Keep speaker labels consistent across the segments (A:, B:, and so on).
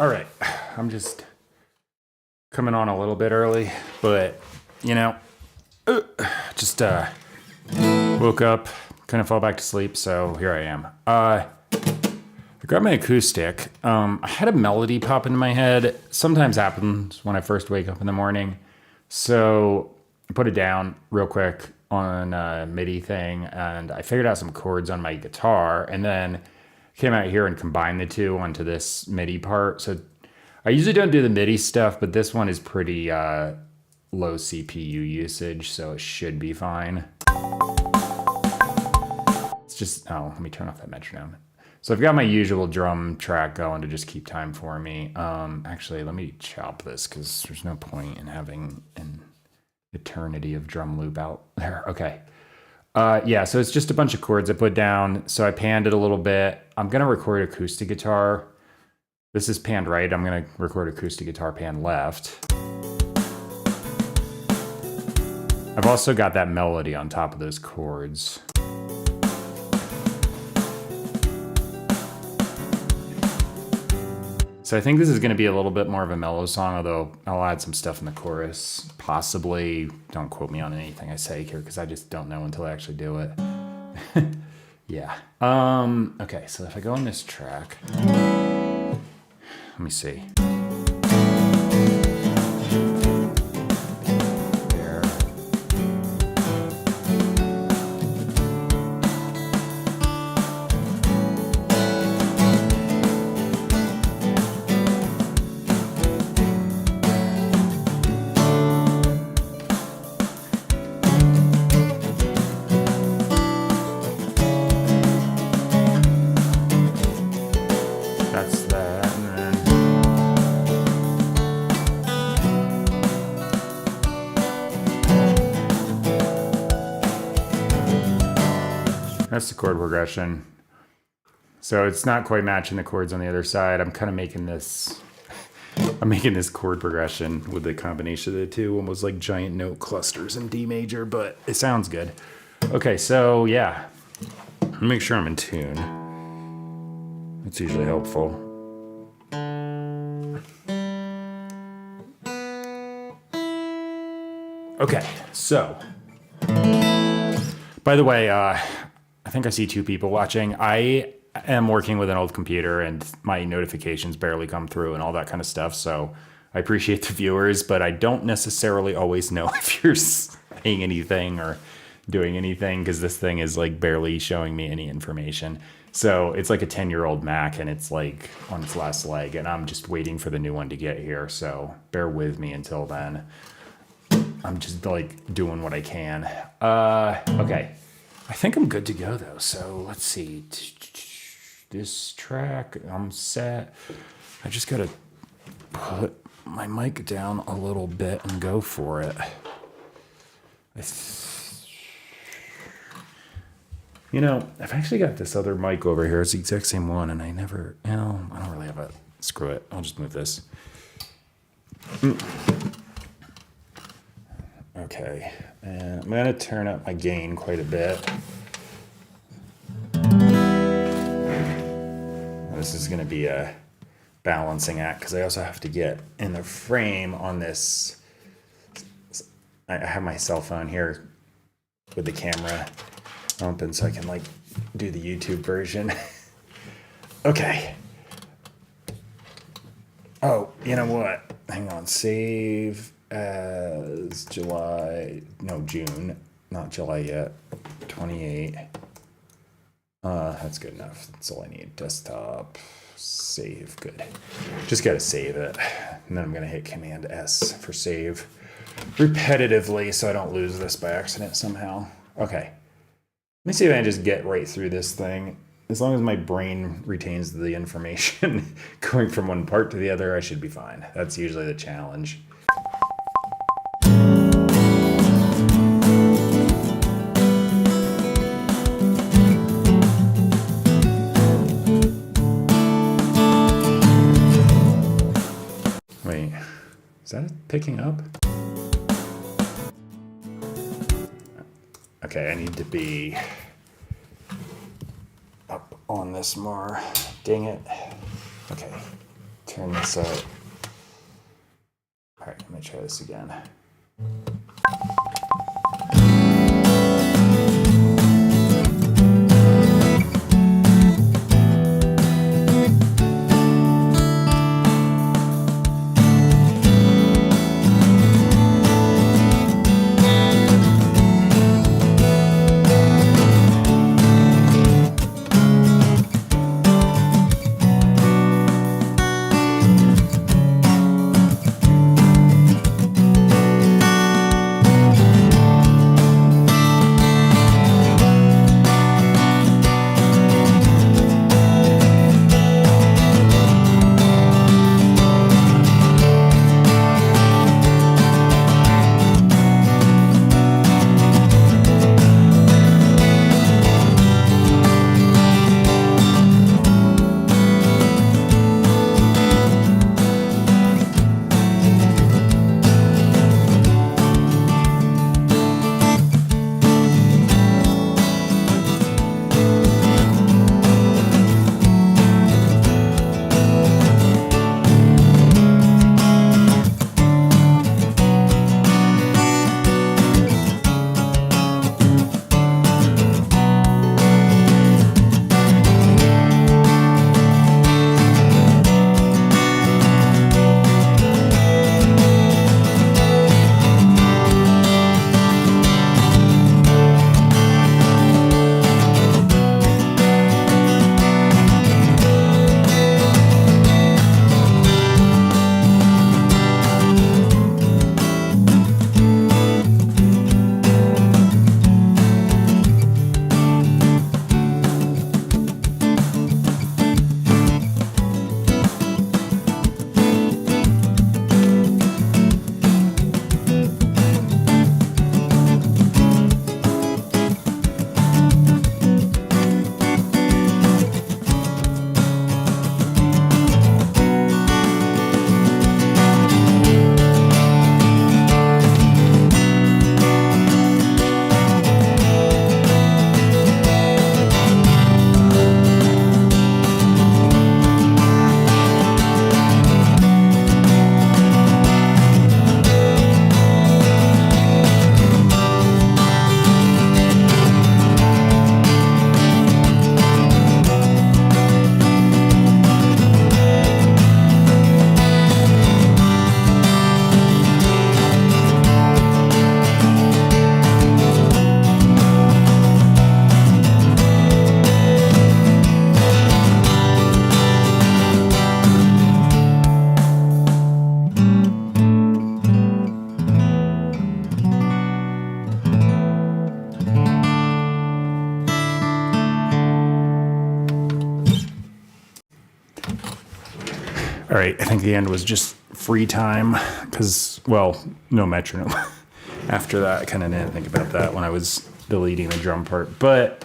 A: All right, I'm just coming on a little bit early, but you know, just woke up, couldn't fall back to sleep, so here I am. I grabbed my acoustic. I had a melody pop into my head. Sometimes happens when I first wake up in the morning, so I put it down real quick on a MIDI thing, and I figured out some chords on my guitar, and then came out here and combined the two onto this MIDI part. So I usually don't do the MIDI stuff, but this one is pretty low CPU usage, so it should be fine. It's just, oh, let me turn off that metronome. So I've got my usual drum track going to just keep time for me. Actually, let me chop this because there's no point in having an eternity of drum loop out there. Okay. Yeah, so it's just a bunch of chords I put down. So I panned it a little bit. I'm going to record acoustic guitar. This is panned right. I'm going to record acoustic guitar pan left. I've also got that melody on top of those chords. So I think this is going to be a little bit more of a mellow song, although I'll add some stuff in the chorus. Possibly. Don't quote me on anything I say here because I just don't know until I actually do it. Yeah. Okay, so if I go on this track, let me see. There. That's that, and then that's the chord progression. So it's not quite matching the chords on the other side. I'm kind of making this, chord progression with the combination of the two, almost like giant note clusters in D major, but it sounds good. Okay, so yeah, make sure I'm in tune. That's usually helpful. Okay, so, by the way, I think I see two people watching. I am working with an old computer and my notifications barely come through and all that kind of stuff, so I appreciate the viewers, but I don't necessarily always know if you're saying anything or doing anything because this thing is like barely showing me any information. So it's like a 10-year-old Mac and it's like on its last leg and I'm just waiting for the new one to get here. So bear with me until then. I'm just like doing what I can. Okay. I think I'm good to go though. So let's see. This track, I'm set. I just gotta put my mic down a little bit and go for it. You know, I've actually got this other mic over here. It's the exact same one, and I don't really have a, screw it. I'll just move this. Okay, and I'm gonna turn up my gain quite a bit. This is gonna be a balancing act, because I also have to get in the frame on this. I have my cell phone here with the camera open so I can like do the YouTube version. Okay. Oh, you know what? Hang on. Save as June. Not July yet. 28. That's good enough. That's all I need. Desktop. Save. Good. Just gotta save it. And then I'm gonna hit Command S for save repetitively so I don't lose this by accident somehow. Okay. Let me see if I can just get right through this thing. As long as my brain retains the information going from one part to the other, I should be fine. That's usually the challenge. Wait, is that picking up? Okay, I need to be up on this more. Dang it. Okay, turn this up. All right, let me try this again. All right, I think the end was just free time because, well, no metronome. After that, I kind of didn't think about that when I was deleting the drum part, but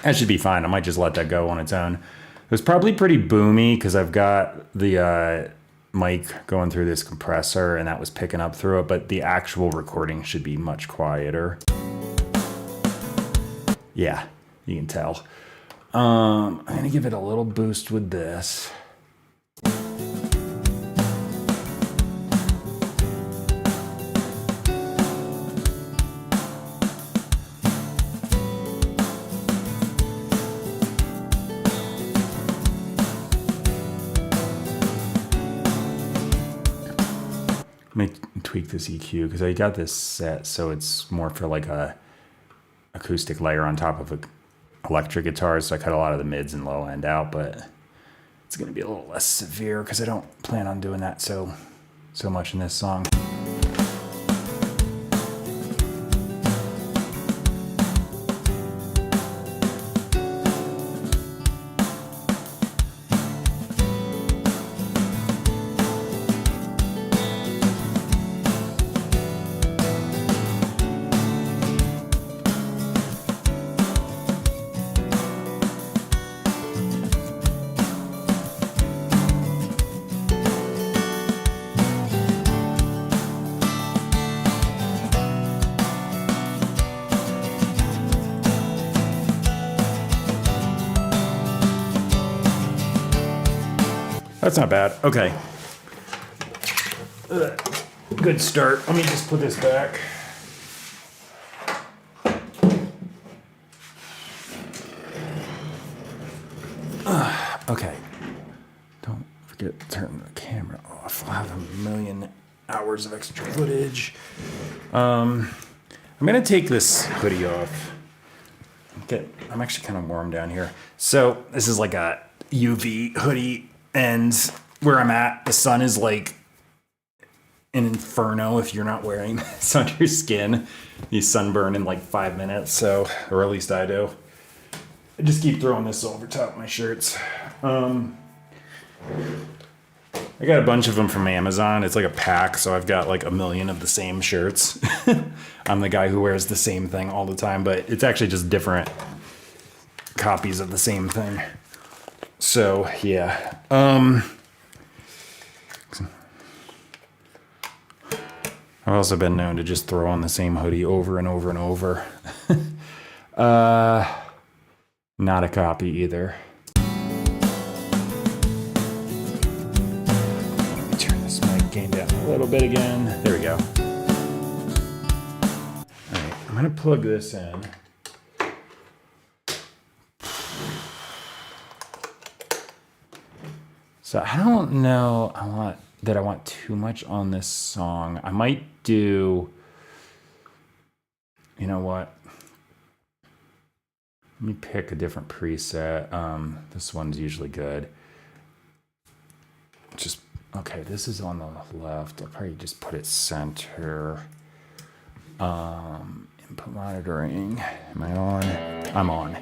A: that should be fine. I might just let that go on its own. It was probably pretty boomy because I've got the mic going through this compressor and that was picking up through it, but the actual recording should be much quieter. Yeah, you can tell. I'm going to give it a little boost with this. Let me tweak this EQ because I got this set so it's more for like a acoustic layer on top of a electric guitar, so I cut a lot of the mids and low end out, but it's going to be a little less severe because I don't plan on doing that so much in this song. That's not bad. Okay. Good start. Let me just put this back. Okay. Don't forget to turn the camera off. I'll have a million hours of extra footage. I'm gonna take this hoodie off. Okay, I'm actually kind of warm down here. So this is like a UV hoodie, and where I'm at, the sun is like an inferno if you're not wearing this on your skin. You sunburn in like 5 minutes, so, or at least I do. I just keep throwing this over top of my shirts. I got a bunch of them from Amazon. It's like a pack, so I've got like a million of the same shirts. I'm the guy who wears the same thing all the time, but it's actually just different copies of the same thing. So, yeah. I've also been known to just throw on the same hoodie over and over and over. Not a copy either. Let me turn this mic gain down a little bit again. There we go. All right, I'm gonna plug this in. So I don't know I want too much on this song. I might do, you know what? Let me pick a different preset. This one's usually good. Okay, this is on the left. I'll probably just put it center. Input monitoring. Am I on? I'm on.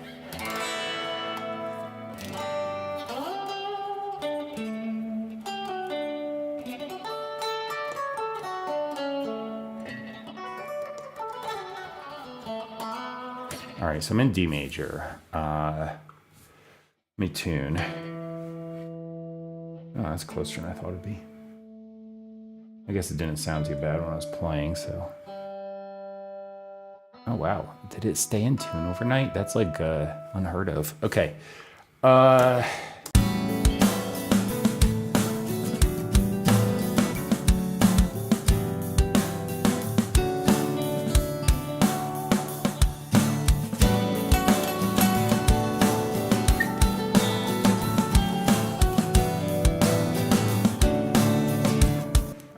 A: All right, so I'm in D major. Let me tune. Oh, that's closer than I thought it'd be. I guess it didn't sound too bad when I was playing, so. Oh, wow. Did it stay in tune overnight? That's like unheard of. Okay.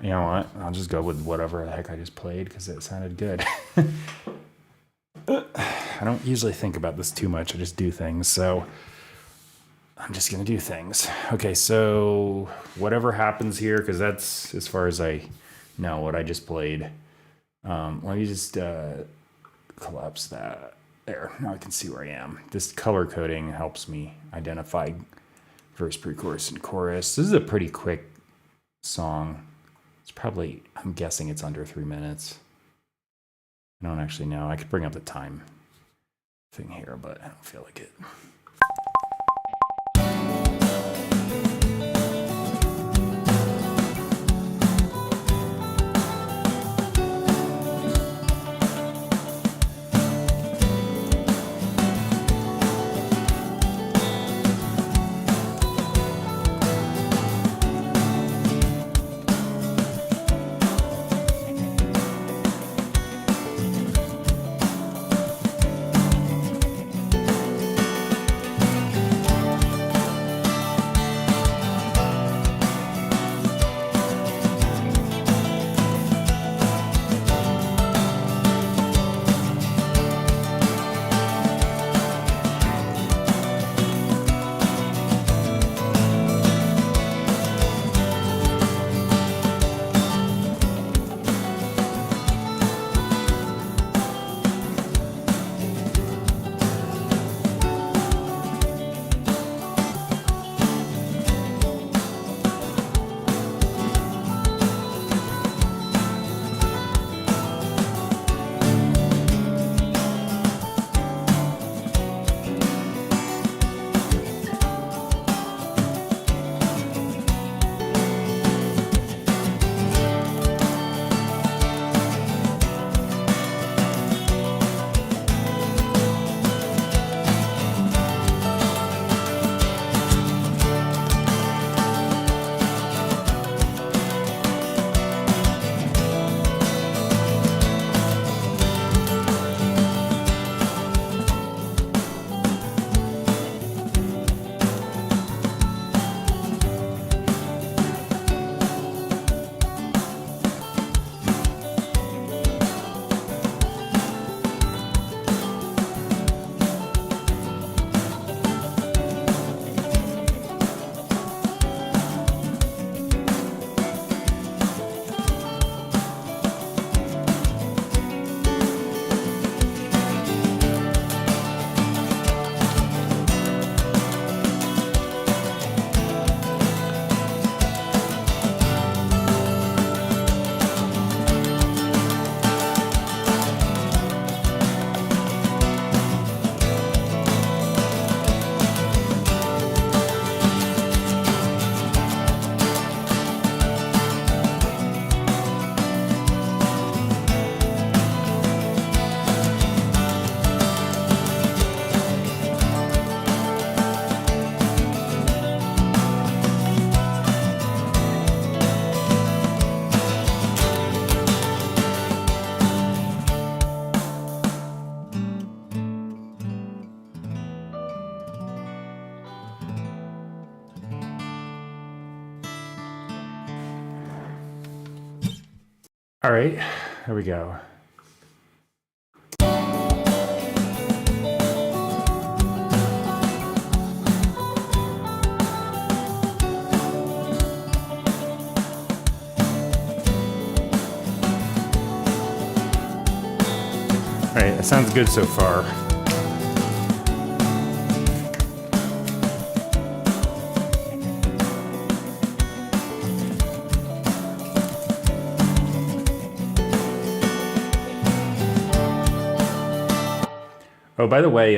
A: You know what? I'll just go with whatever the heck I just played because it sounded good. I don't usually think about this too much. I just do things. So I'm just going to do things. Okay, so whatever happens here, because that's as far as I know what I just played. Let me just collapse that. There, now I can see where I am. This color coding helps me identify verse, pre-chorus, and chorus. This is a pretty quick song. It's probably, I'm guessing it's under 3 minutes. I don't actually know. I could bring up the time thing here, but I don't feel like it. All right, here we go. All right, that sounds good so far. Oh, by the way,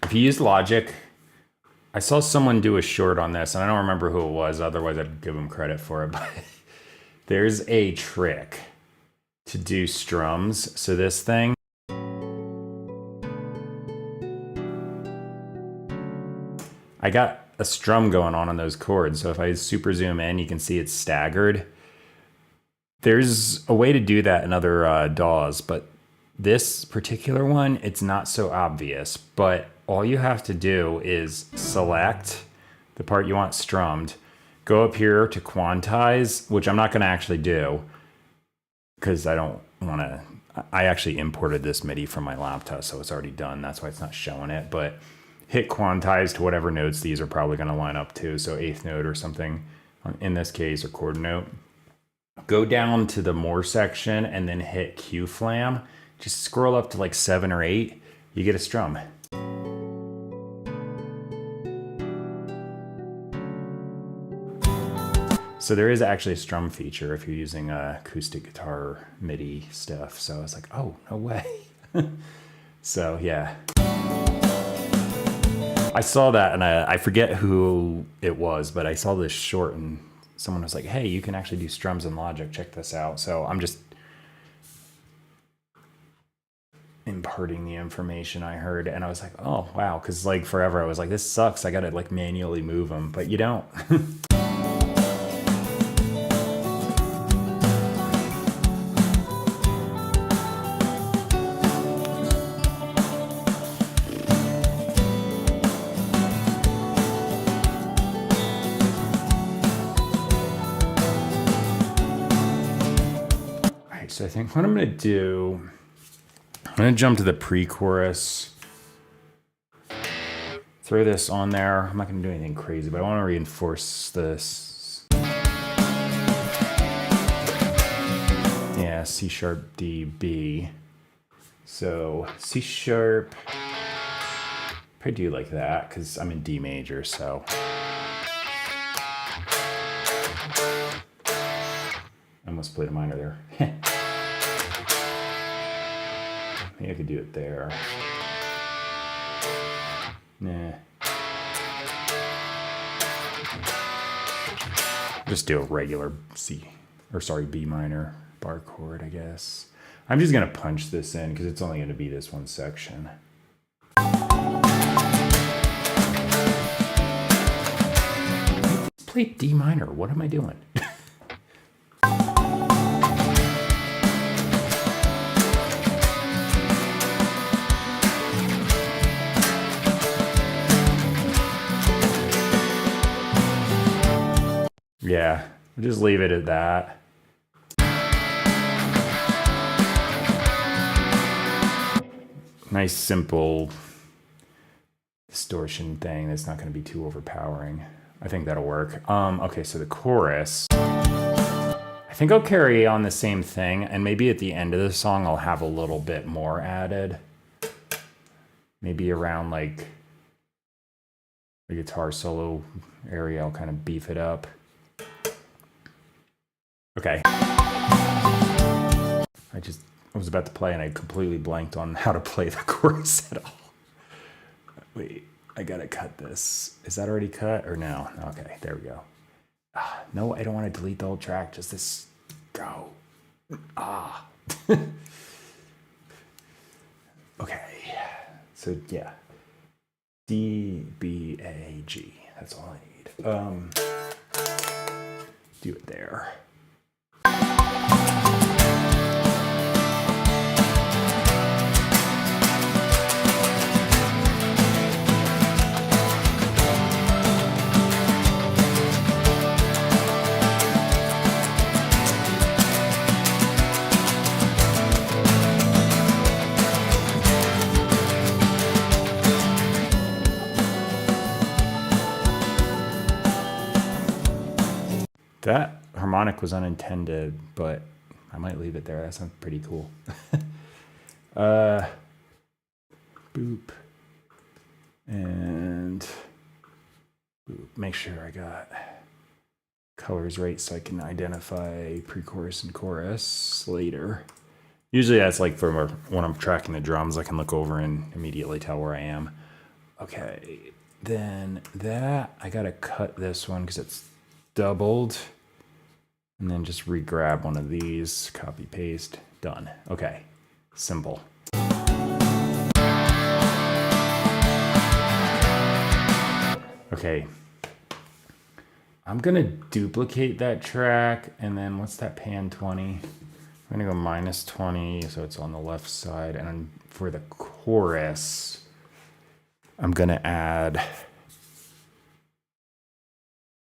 A: if you use Logic, I saw someone do a short on this, and I don't remember who it was, otherwise I'd give them credit for it, but there's a trick to do strums. So this thing, I got a strum going on those chords, so if I super zoom in, you can see it's staggered. There's a way to do that in other DAWs, but this particular one, it's not so obvious, but all you have to do is select the part you want strummed, go up here to quantize, which I'm not going to actually do because I don't want to. I actually imported this MIDI from my laptop, so it's already done. That's why it's not showing it, but hit quantize to whatever notes these are probably going to line up to. So eighth note or something in this case, or chord note. Go down to the more section and then hit Q flam. Just scroll up to like 7 or 8, you get a strum. So there is actually a strum feature if you're using acoustic guitar MIDI stuff. So I was like, oh, no way. So yeah. I saw that and I forget who it was, but I saw this short and someone was like, hey, you can actually do strums in Logic, check this out. So I'm just imparting the information I heard, and I was like, oh wow, because like forever I was like, this sucks, I gotta like manually move them, but you don't. All right, so I think what I'm gonna do, I'm going to jump to the pre-chorus, throw this on there. I'm not going to do anything crazy, but I want to reinforce this. Yeah, C sharp, D, B. So C sharp, probably do like that because I'm in D major, so. I almost played a minor there. Maybe I could do it there. Nah. Just do a regular B minor bar chord, I guess. I'm just gonna punch this in because it's only gonna be this one section. Play D minor, what am I doing? Yeah, we'll just leave it at that. Nice, simple distortion thing that's not going to be too overpowering. I think that'll work. Okay, so the chorus. I think I'll carry on the same thing, and maybe at the end of the song I'll have a little bit more added. Maybe around like the guitar solo area, I'll kind of beef it up. Okay. I was about to play and I completely blanked on how to play the chorus at all. Wait, I gotta cut this. Is that already cut or no? Okay, there we go. No, I don't want to delete the whole track. Just this. Go. Okay. So yeah. D, B, A, G. That's all I need. Do it there. That harmonic was unintended, but I might leave it there. That sounds pretty cool. Boop. And boop. Make sure I got colors right so I can identify pre-chorus and chorus later. Usually that's like for when I'm tracking the drums, I can look over and immediately tell where I am. Okay, then that, I gotta cut this one because it's doubled. And then just re-grab one of these, copy, paste, done. Okay, simple. Okay, I'm gonna duplicate that track, and then what's that pan 20? I'm gonna go minus 20, so it's on the left side, and for the chorus, I'm gonna add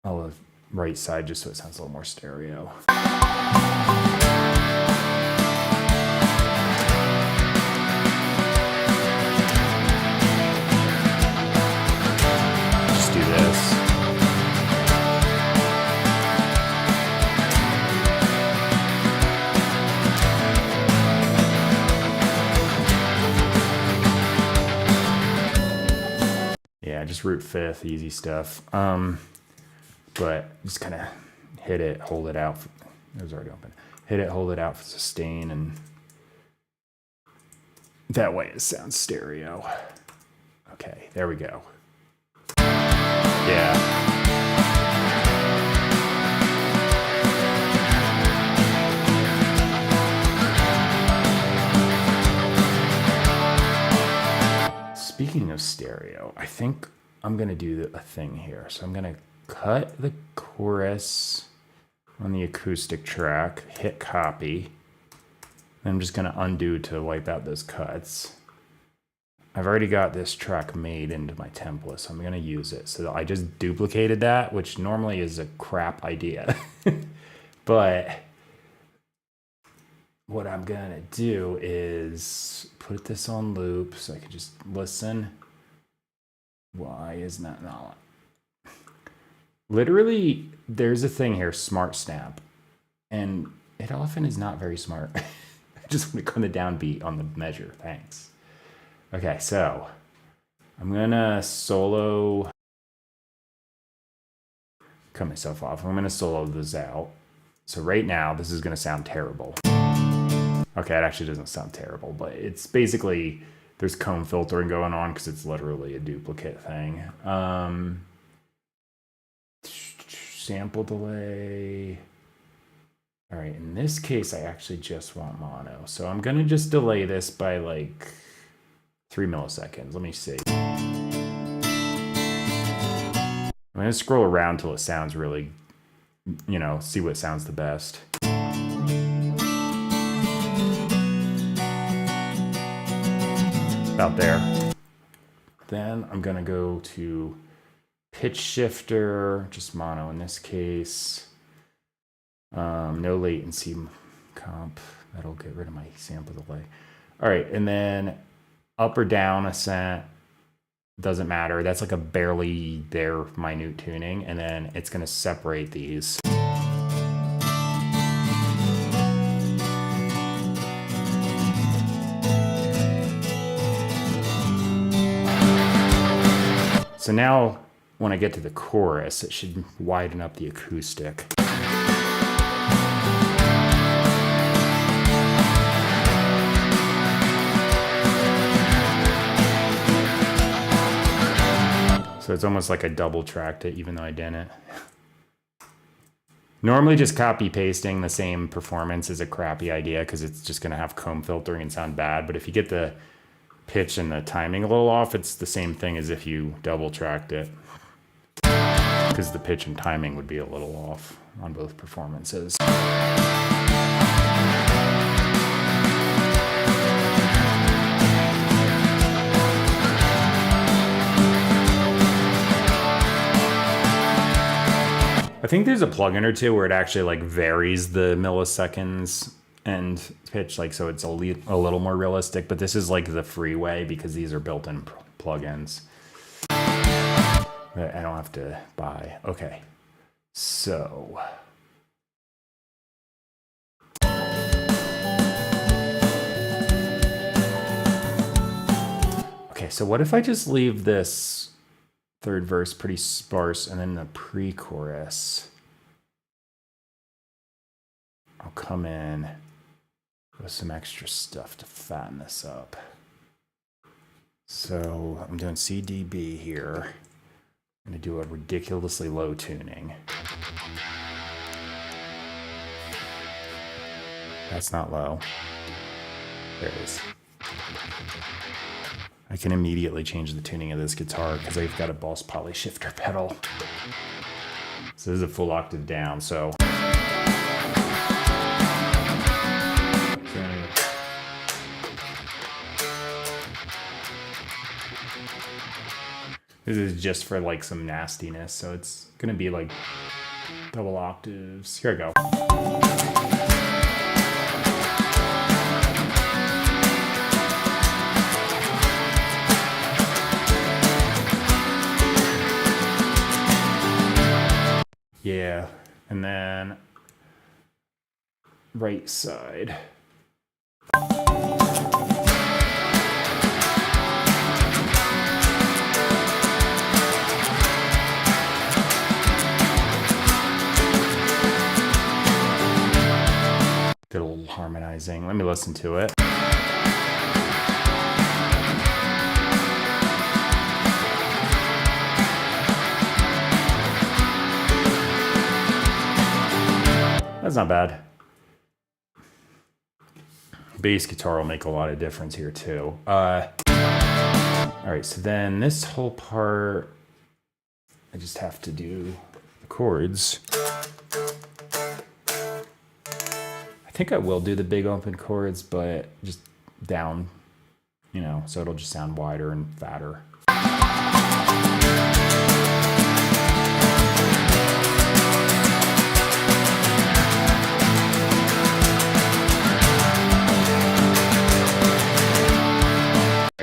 A: all the right side just so it sounds a little more stereo. Just do this. Yeah, just root fifth, easy stuff. But just kind of hit it, hold it out. It was already open. Hit it, hold it out for sustain, and that way it sounds stereo. Okay, there we go. Yeah. Speaking of stereo, I think I'm going to do a thing here. So I'm going to cut the chorus on the acoustic track, hit copy. And I'm just going to undo to wipe out those cuts. I've already got this track made into my template, so I'm going to use it. So I just duplicated that, which normally is a crap idea. But what I'm going to do is put this on loop so I can just listen. Why is that not? Literally, there's a thing here, Smart Snap, and it often is not very smart. I just want to go on the downbeat on the measure. Thanks. Okay, so I'm gonna solo. Cut myself off. I'm gonna solo this out. So right now, this is gonna sound terrible. Okay, it actually doesn't sound terrible, but it's basically there's comb filtering going on because it's literally a duplicate thing. Sample delay. All right, in this case, I actually just want mono. So I'm gonna just delay this by like 3 milliseconds. Let me see. I'm gonna scroll around till it sounds really, see what sounds the best. About there. Then I'm gonna go to pitch shifter, just mono in this case. No latency comp. That'll get rid of my sample delay. All right, and then up or down ascent, doesn't matter. That's like a barely there minute tuning, and then it's gonna separate these. So now when I get to the chorus, it should widen up the acoustic. So it's almost like I double tracked it, even though I didn't. Normally just copy pasting the same performance is a crappy idea because it's just gonna have comb filtering and sound bad. But if you get the pitch and the timing a little off, it's the same thing as if you double tracked it. Because the pitch and timing would be a little off on both performances. I think there's a plugin or two where it actually like varies the milliseconds and pitch, like so it's a little more realistic, but this is like the free way because these are built-in plugins that I don't have to buy. Okay, so so what if I just leave this third verse pretty sparse and then the pre-chorus, I'll come in with some extra stuff to fatten this up. So I'm doing C, D, B here. I'm gonna do a ridiculously low tuning. That's not low. There it is. I can immediately change the tuning of this guitar because I've got a Boss Poly shifter pedal. So this is a full octave down, so. This is just for like some nastiness, so it's gonna be like double octaves. Here I go. Yeah, and then right side. Did a little harmonizing. Let me listen to it. That's not bad. Bass guitar will make a lot of difference here too. All right, so then this whole part, I just have to do the chords. I think I will do the big open chords, but just down, you know, so it'll just sound wider and fatter.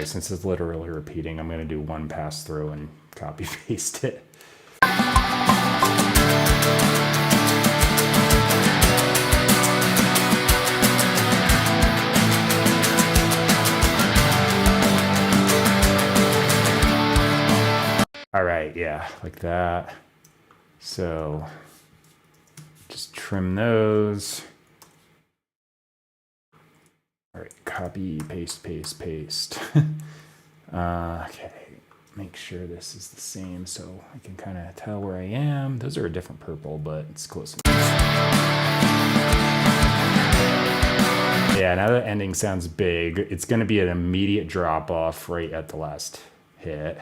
A: Since it's literally repeating, I'm going to do one pass through and copy paste it. All right, yeah, like that. So just trim those. All right, copy, paste, paste, paste. Okay, make sure this is the same so I can kind of tell where I am. Those are a different purple, but it's close enough. Yeah, now the ending sounds big. It's going to be an immediate drop off right at the last hit.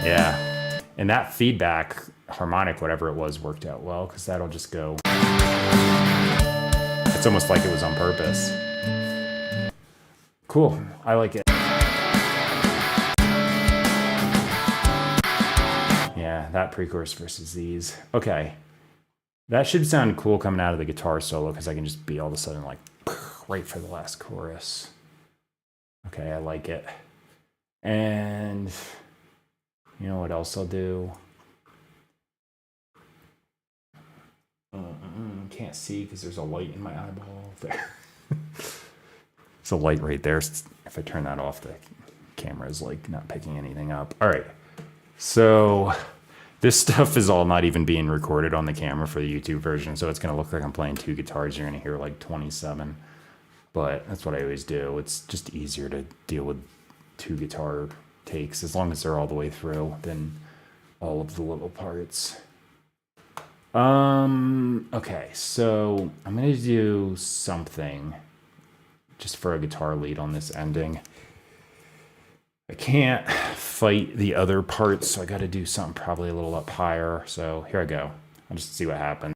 A: Yeah, and that feedback harmonic, whatever it was, worked out well because that'll just go. It's almost like it was on purpose. Cool, I like it. Yeah, that pre-chorus versus these. Okay, that should sound cool coming out of the guitar solo because I can just be all of a sudden like right for the last chorus. Okay, I like it. And you know what else I'll do? Can't see because there's a light in my eyeball there. There's a light right there. If I turn that off, the camera is like not picking anything up. All right. So this stuff is all not even being recorded on the camera for the YouTube version. So it's going to look like I'm playing two guitars. You're going to hear like 27. But that's what I always do. It's just easier to deal with two guitar takes as long as they're all the way through than all of the little parts. Okay, so I'm gonna do something just for a guitar lead on this ending. I can't fight the other parts, so I gotta do something probably a little up higher. So here I go. I'll just see what happens.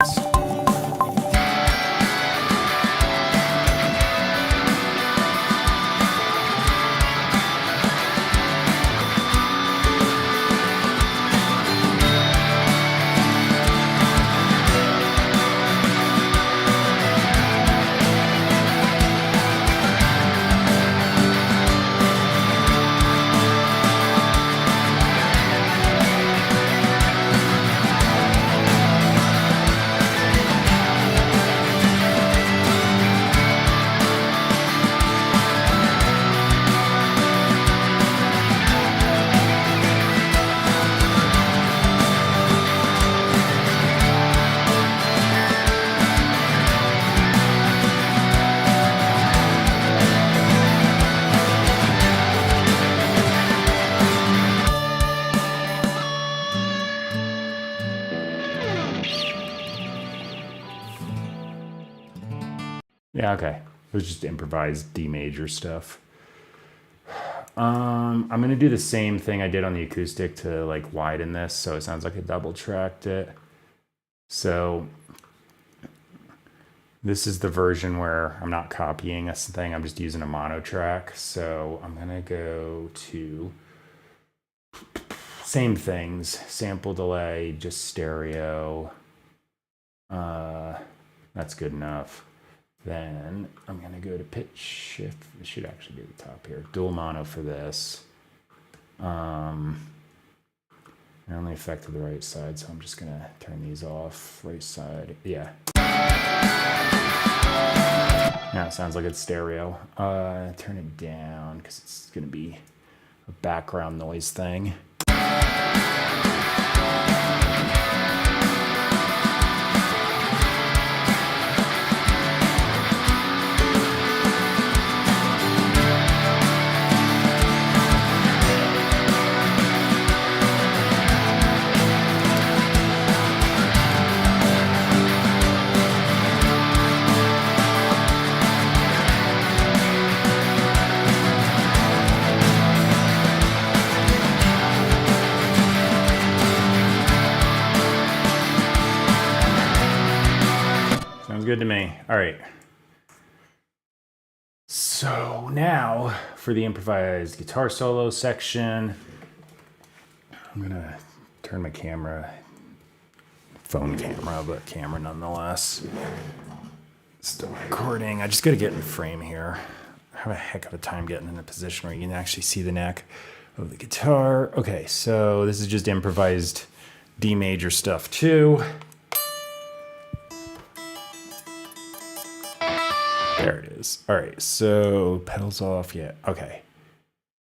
A: Yeah, okay. It was just improvised D major stuff. I'm gonna do the same thing I did on the acoustic to like widen this so it sounds like I double tracked it. So this is the version where I'm not copying a thing, I'm just using a mono track. So I'm gonna go to same things, sample delay, just stereo. That's good enough. Then I'm gonna go to pitch shift. It should actually be at the top here. Dual mono for this. I only affected the right side, so I'm just gonna turn these off. Right side, yeah. Now it sounds like it's stereo. Turn it down because it's gonna be a background noise thing. Good to me. All right. So now for the improvised guitar solo section, I'm gonna turn my camera, phone camera, but camera nonetheless. Still recording. I just gotta get in frame here. I have a heck of a time getting in a position where you can actually see the neck of the guitar. Okay, so this is just improvised D major stuff too. There it is. All right, so pedals off. Yeah, okay.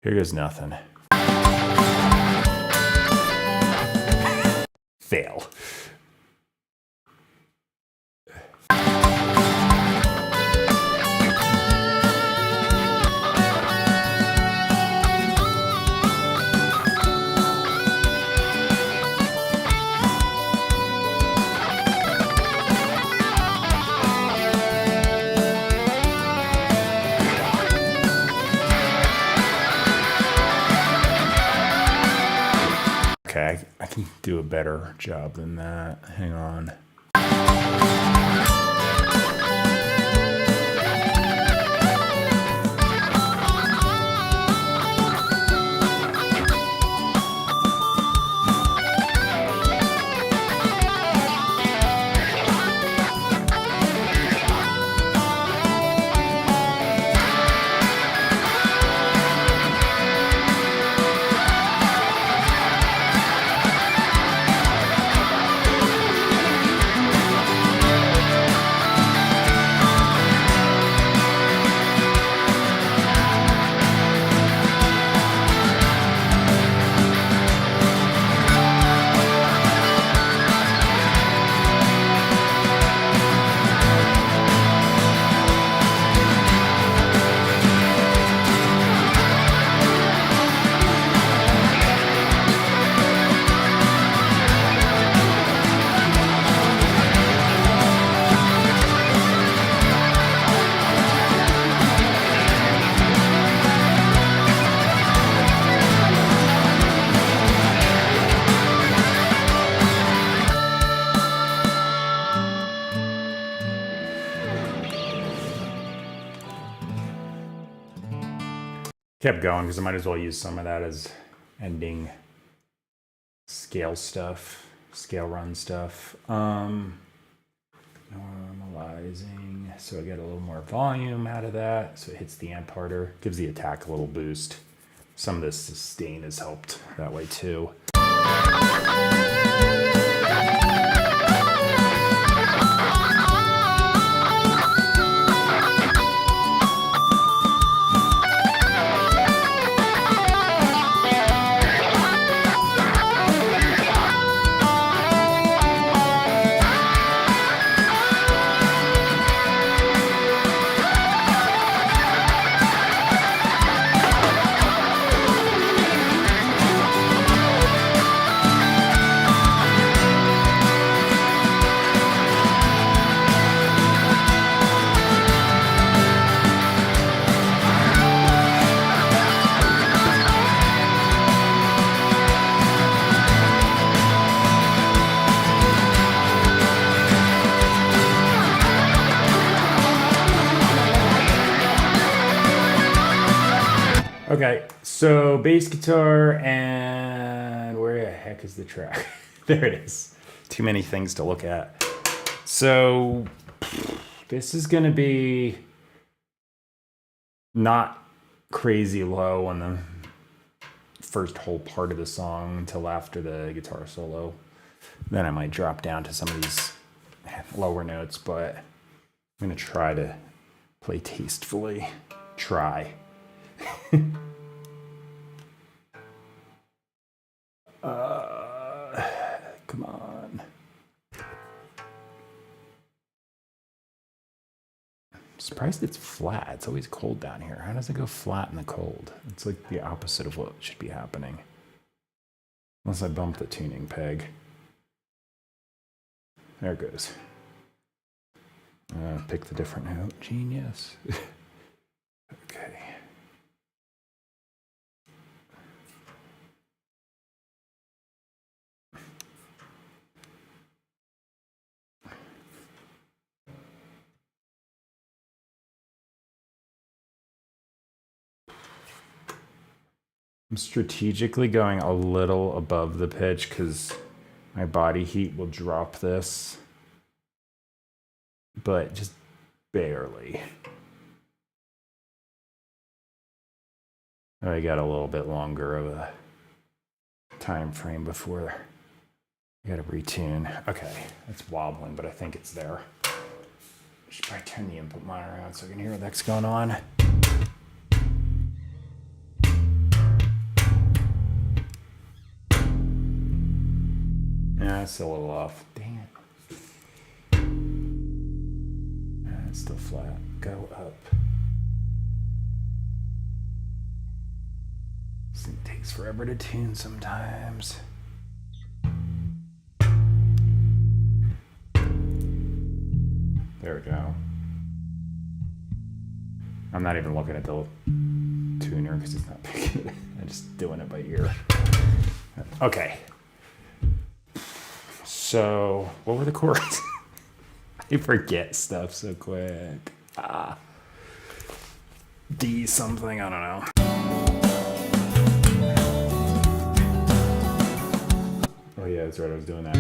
A: Here goes nothing. Fail. Okay, I can do a better job than that. Hang on. Kept going because I might as well use some of that as ending scale stuff, scale run stuff. Normalizing, so I get a little more volume out of that, so it hits the amp harder, gives the attack a little boost. Some of this sustain has helped that way too. Okay, so bass guitar and where the heck is the track? There it is. Too many things to look at. So this is going to be not crazy low on the first whole part of the song until after the guitar solo. Then I might drop down to some of these lower notes, but I'm going to try to play tastefully. Try. Come on. I'm surprised it's flat. It's always cold down here. How does it go flat in the cold? It's like the opposite of what should be happening. Unless I bump the tuning peg. There it goes. Pick the different note. Genius. Okay. I'm strategically going a little above the pitch because my body heat will drop this, but just barely. I got a little bit longer of a time frame before I got to retune. Okay, it's wobbling, but I think it's there. I should probably turn the input monitor around so I can hear what's going on. Yeah, it's still a little off. Dang it. It's still flat. Go up. This thing takes forever to tune sometimes. There we go. I'm not even looking at the tuner because it's not picking it. I'm just doing it by ear. Okay. So, what were the chords? I forget stuff so quick. D something, I don't know. Oh yeah, that's right, I was doing that.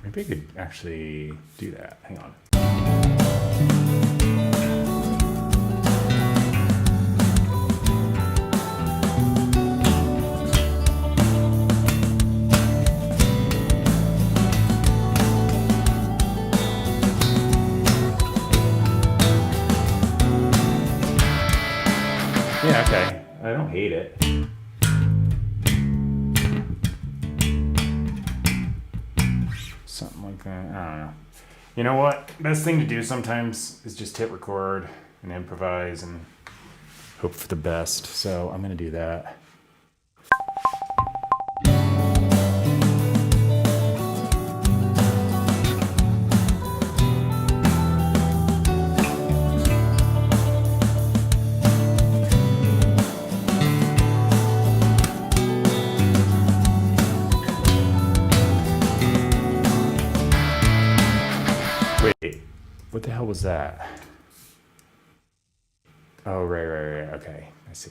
A: Maybe I could actually do that. Hang on. Yeah, okay. I don't hate it. Something like that. I don't know. You know what? Best thing to do sometimes is just hit record and improvise and hope for the best. So I'm going to do that. Wait, what the hell was that? Oh, right. Okay, I see.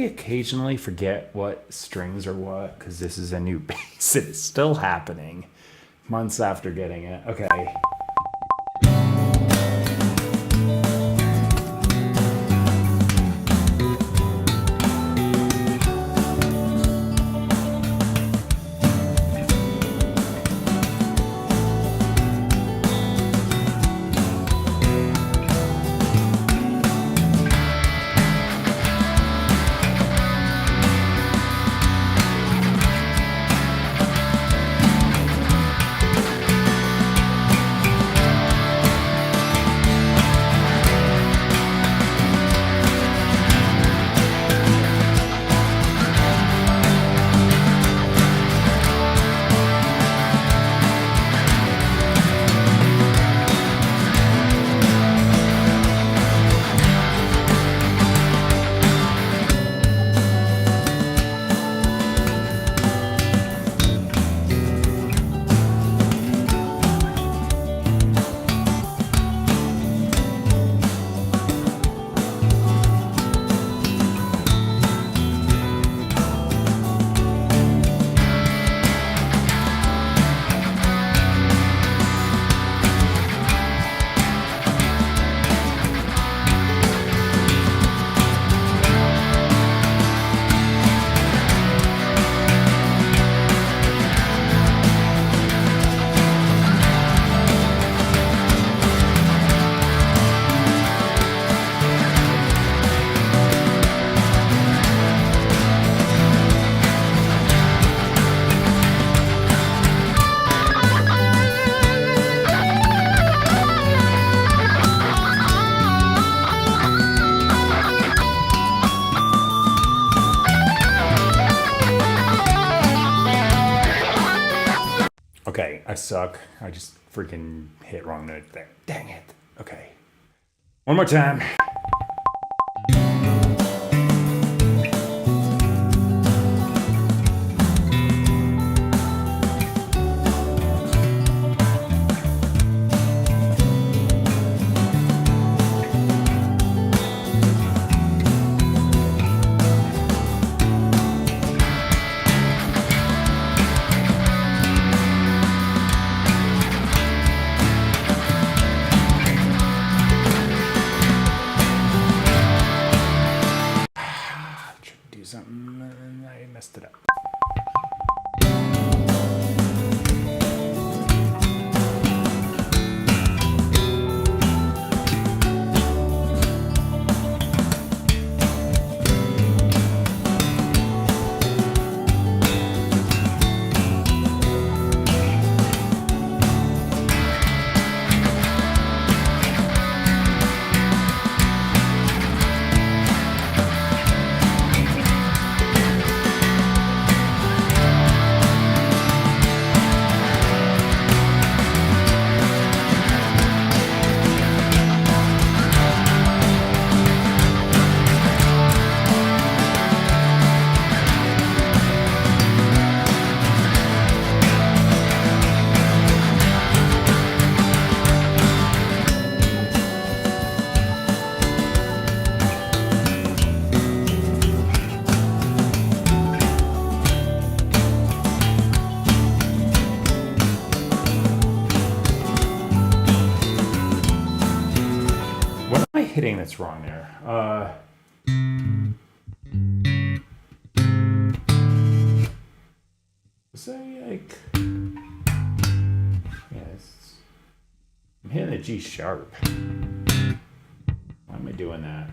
A: Occasionally forget what strings are what because this is a new bass. It's still happening months after getting it. Okay. I suck. I just freaking hit wrong note there. Dang it. Okay. One more time. Something, I messed it up. Hitting that's wrong there. Was I like? Yes, I'm hitting the G sharp. Why am I doing that?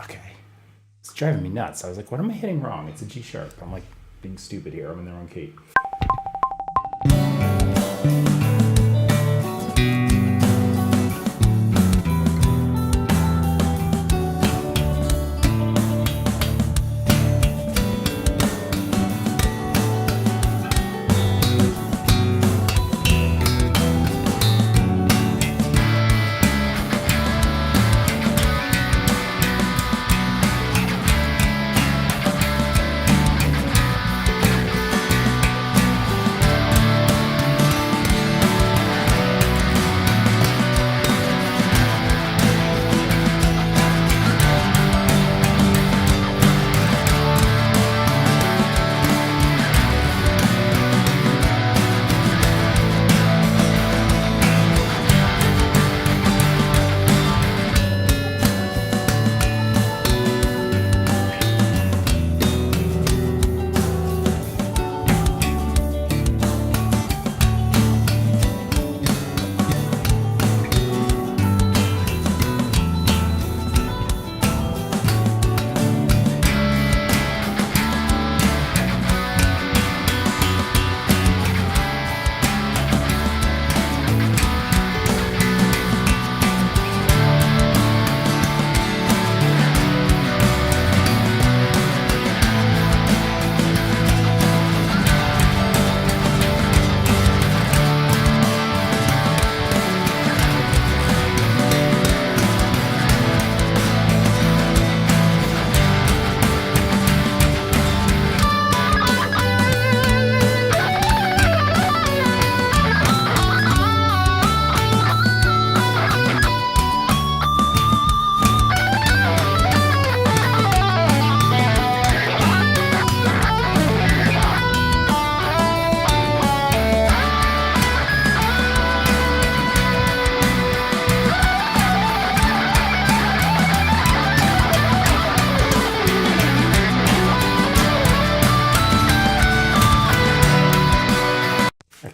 A: Okay, it's driving me nuts. I was like, what am I hitting wrong? It's a G sharp. I'm like being stupid here. I'm in the wrong key.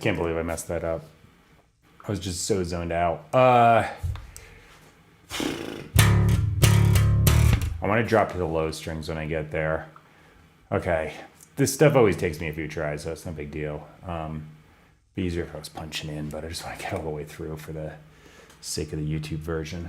A: Can't believe I messed that up. I was just so zoned out. I want to drop to the low strings when I get there. Okay. This stuff always takes me a few tries, so it's no big deal. Be easier if I was punching in, but I just want to get all the way through for the sake of the YouTube version.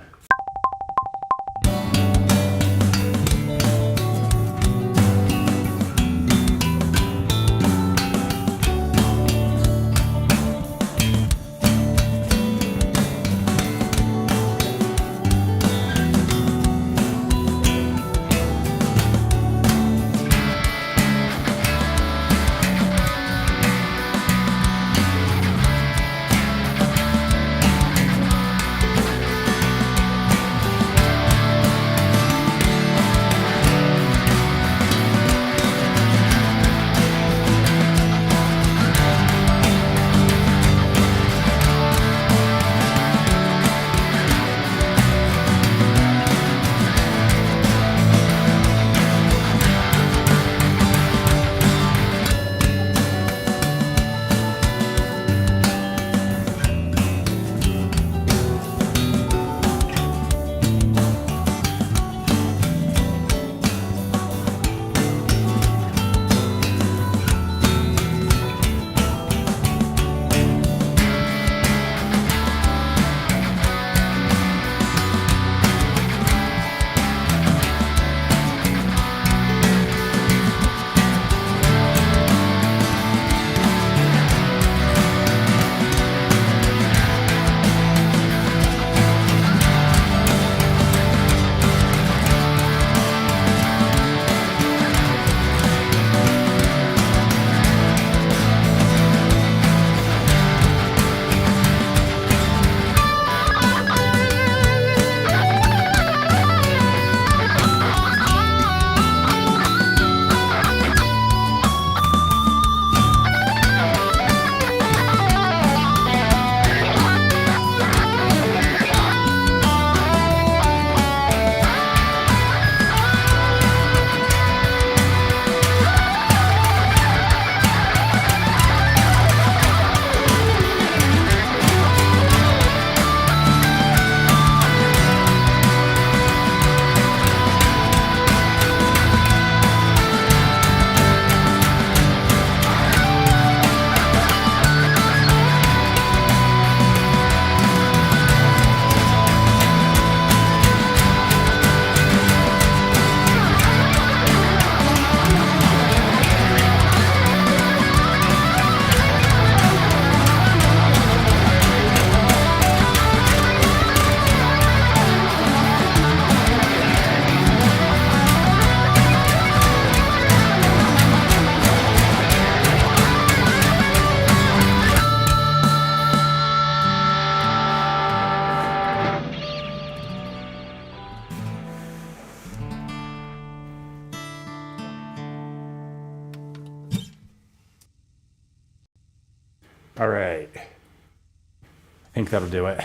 A: All right. I think that'll do it.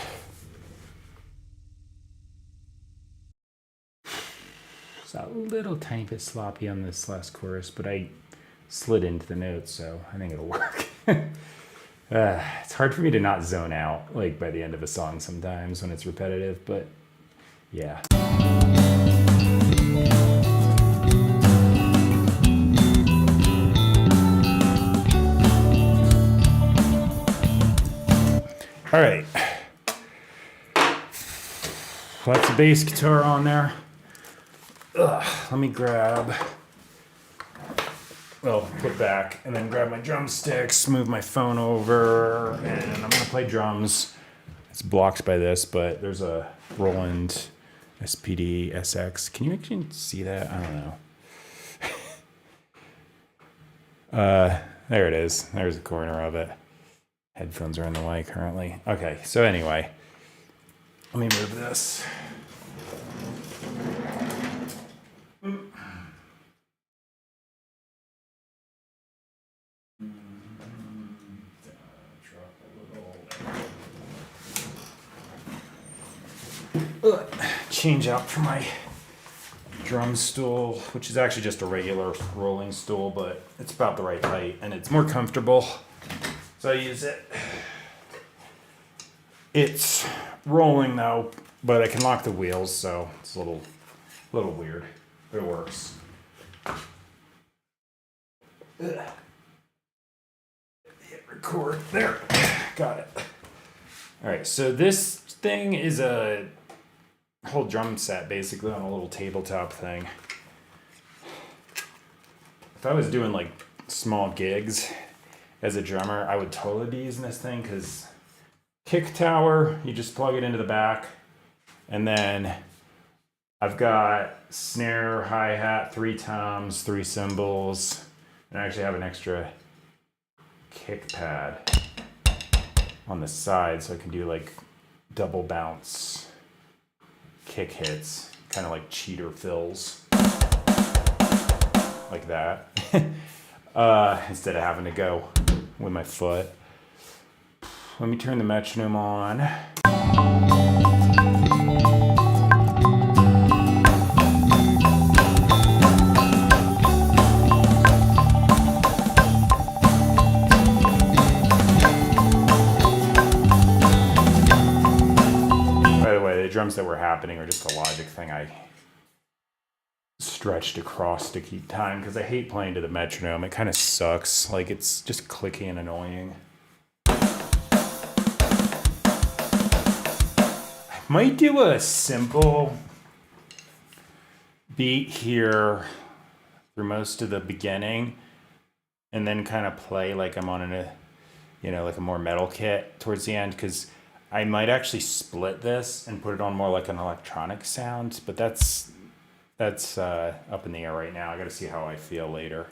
A: It's a little tiny bit sloppy on this last chorus, but I slid into the notes, so I think it'll work. It's hard for me to not zone out like by the end of a song sometimes when it's repetitive, but yeah. All right. Lots of bass guitar on there. Let me grab, put back and then grab my drumsticks, move my phone over, and I'm gonna play drums. It's blocked by this, but there's a Roland SPD SX. Can you actually see that? I don't know. There it is. There's the corner of it. Headphones are in the way currently. Okay, so anyway, let me move this. Change out for my drum stool, which is actually just a regular rolling stool, but it's about the right height and it's more comfortable, so I use it. It's rolling though, but I can lock the wheels, so it's a little weird, but it works. Hit record there. Got it. All right, so this thing is a whole drum set basically on a little tabletop thing. If I was doing like small gigs as a drummer, I would totally be using this thing because kick tower, you just plug it into the back, and then I've got snare, hi-hat, 3 toms, 3 cymbals, and I actually have an extra kick pad on the side so I can do like double bounce kick hits, kind of like cheater fills, like that, instead of having to go with my foot. Let me turn the metronome on. Drums that were happening are just a Logic thing I stretched across to keep time because I hate playing to the metronome. It kind of sucks. Like, it's just clicky and annoying. I might do a simple beat here through most of the beginning and then kind of play like I'm on a, like a more metal kit towards the end, because I might actually split this and put it on more like an electronic sound, but that's up in the air right now. I gotta see how I feel later.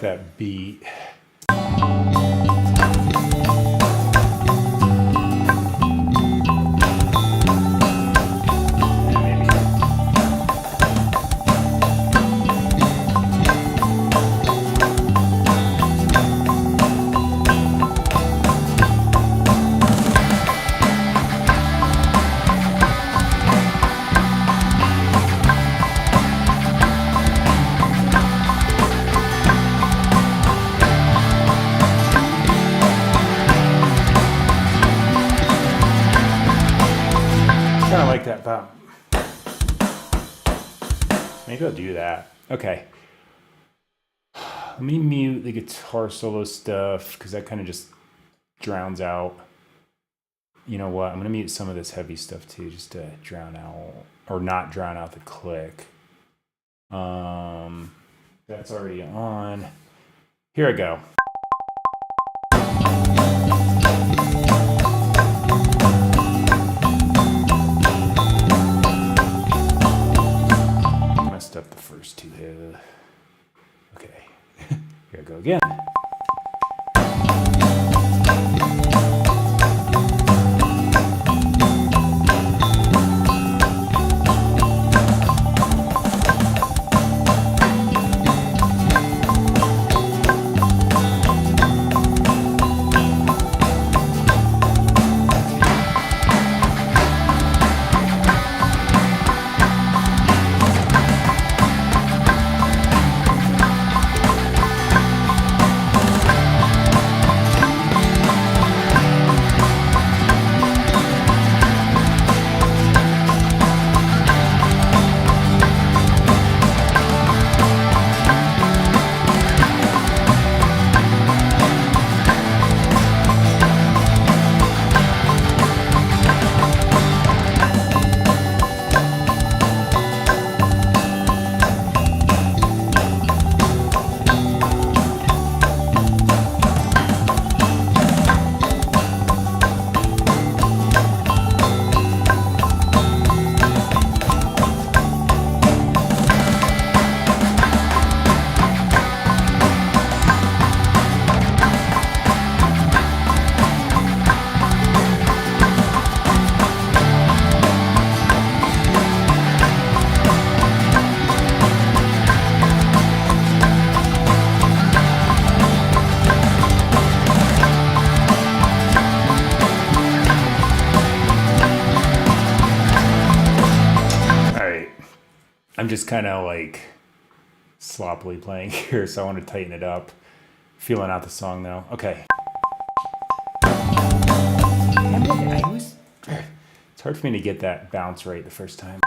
A: That beat. That maybe I'll do that. Okay, let me mute the guitar solo stuff because that kind of just drowns out. You know what, I'm gonna mute some of this heavy stuff too, just to drown out, or not drown out the click. That's already on. Here I go. Up the first two here. Okay, here I go again. I'm just kind of like sloppily playing here, so I want to tighten it up. Feeling out the song though. Okay. It's hard for me to get that bounce right the first time.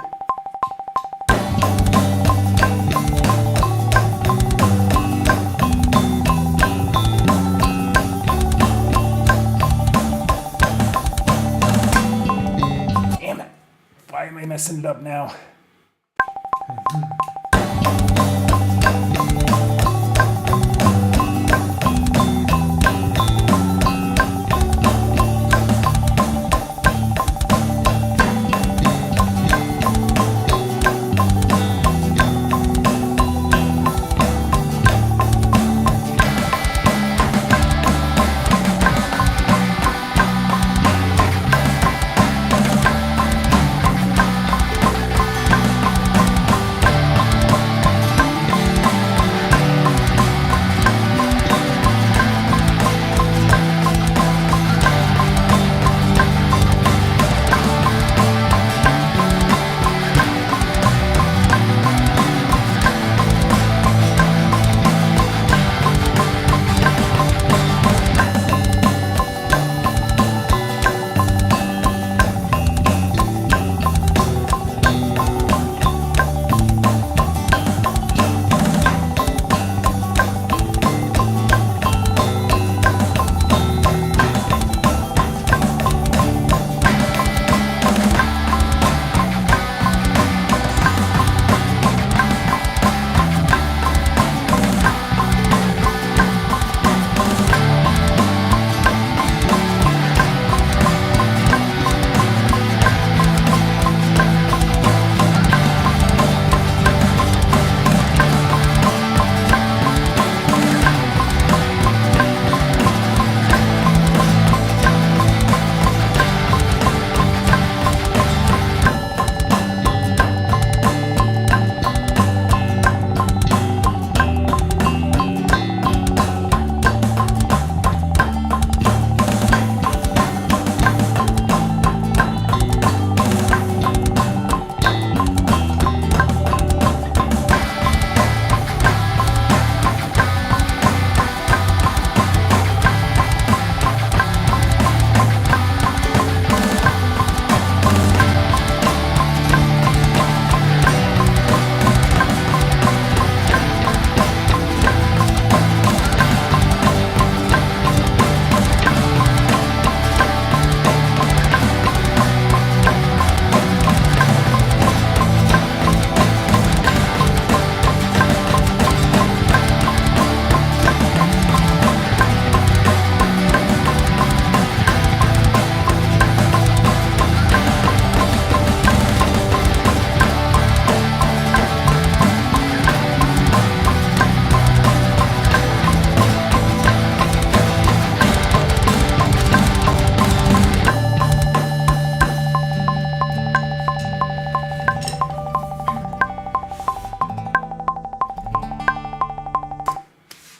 A: Damn it. Why am I messing it up now?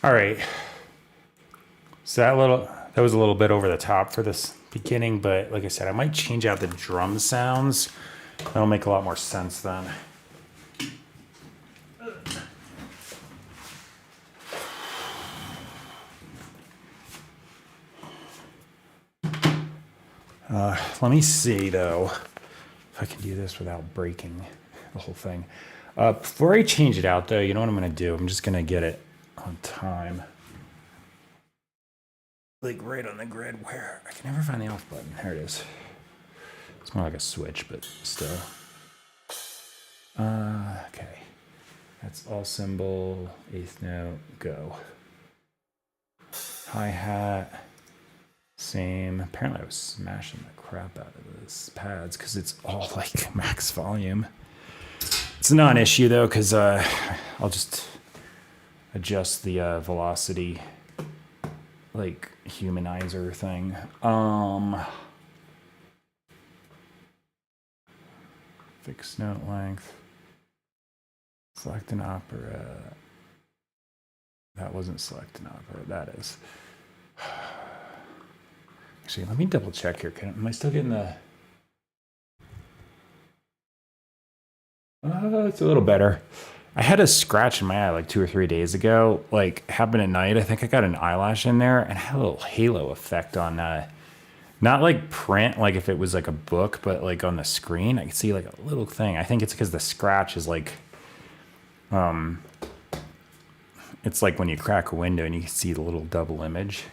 A: All right. So that was a little bit over the top for this beginning, but like I said, I might change out the drum sounds. That'll make a lot more sense then. Let me see though, if I can do this without breaking the whole thing. Before I change it out though, you know what I'm gonna do? I'm just gonna get it on time. Like right on the grid where I can never find the off button. There it is. It's more like a switch, but still. Okay. That's all cymbal, eighth note, go. Hi-hat, same. Apparently I was smashing the crap out of those pads because it's all like max volume. It's a non-issue though, because I'll just adjust the velocity like humanizer thing. Fixed note length. Select an opera. That wasn't select an opera. That is. Actually, let me double check here. Am I still getting the? It's a little better. I had a scratch in my eye like 2 or 3 days ago. Like happened at night. I think I got an eyelash in there and I had a little halo effect on not like print, like if it was like a book, but like on the screen, I could see like a little thing. I think it's because the scratch is like, it's like when you crack a window and you can see the little double image.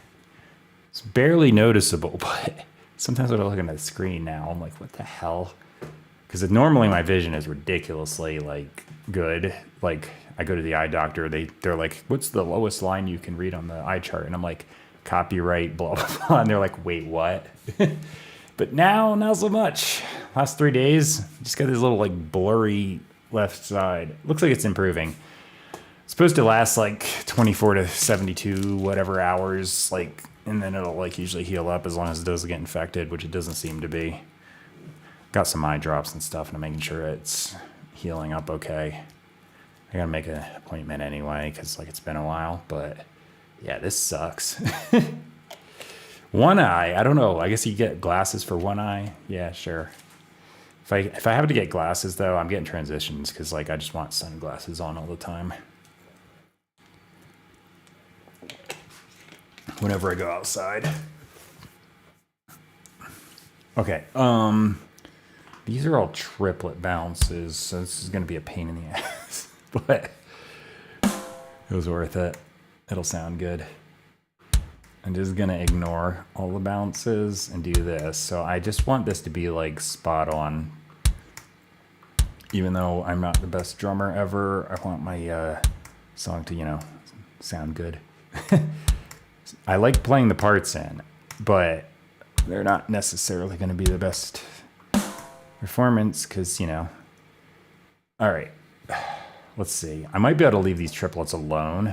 A: It's barely noticeable, but sometimes when I look at the screen now, I'm like, what the hell? Because normally my vision is ridiculously like good. Like I go to the eye doctor, they're like, what's the lowest line you can read on the eye chart? And I'm like, copyright, blah, blah, blah. And they're like, wait, what? But now, not so much. Last 3 days, just got this little like blurry left side. Looks like it's improving. It's supposed to last like 24 to 72 whatever hours, like, and then it'll like usually heal up as long as it doesn't get infected, which it doesn't seem to be. Got some eye drops and stuff, and I'm making sure it's healing up okay. I gotta make an appointment anyway, because like it's been a while, but yeah, this sucks. One eye, I don't know. I guess you get glasses for one eye. Yeah, sure. If I have to get glasses though, I'm getting transitions because like I just want sunglasses on all the time. Whenever I go outside. Okay. These are all triplet bounces, so this is gonna be a pain in the ass. But it was worth it. It'll sound good. I'm just gonna ignore all the bounces and do this. So I just want this to be like spot on. Even though I'm not the best drummer ever, I want my song to, you know, sound good. I like playing the parts in, but they're not necessarily gonna be the best performance because, you know. All right, let's see. I might be able to leave these triplets alone.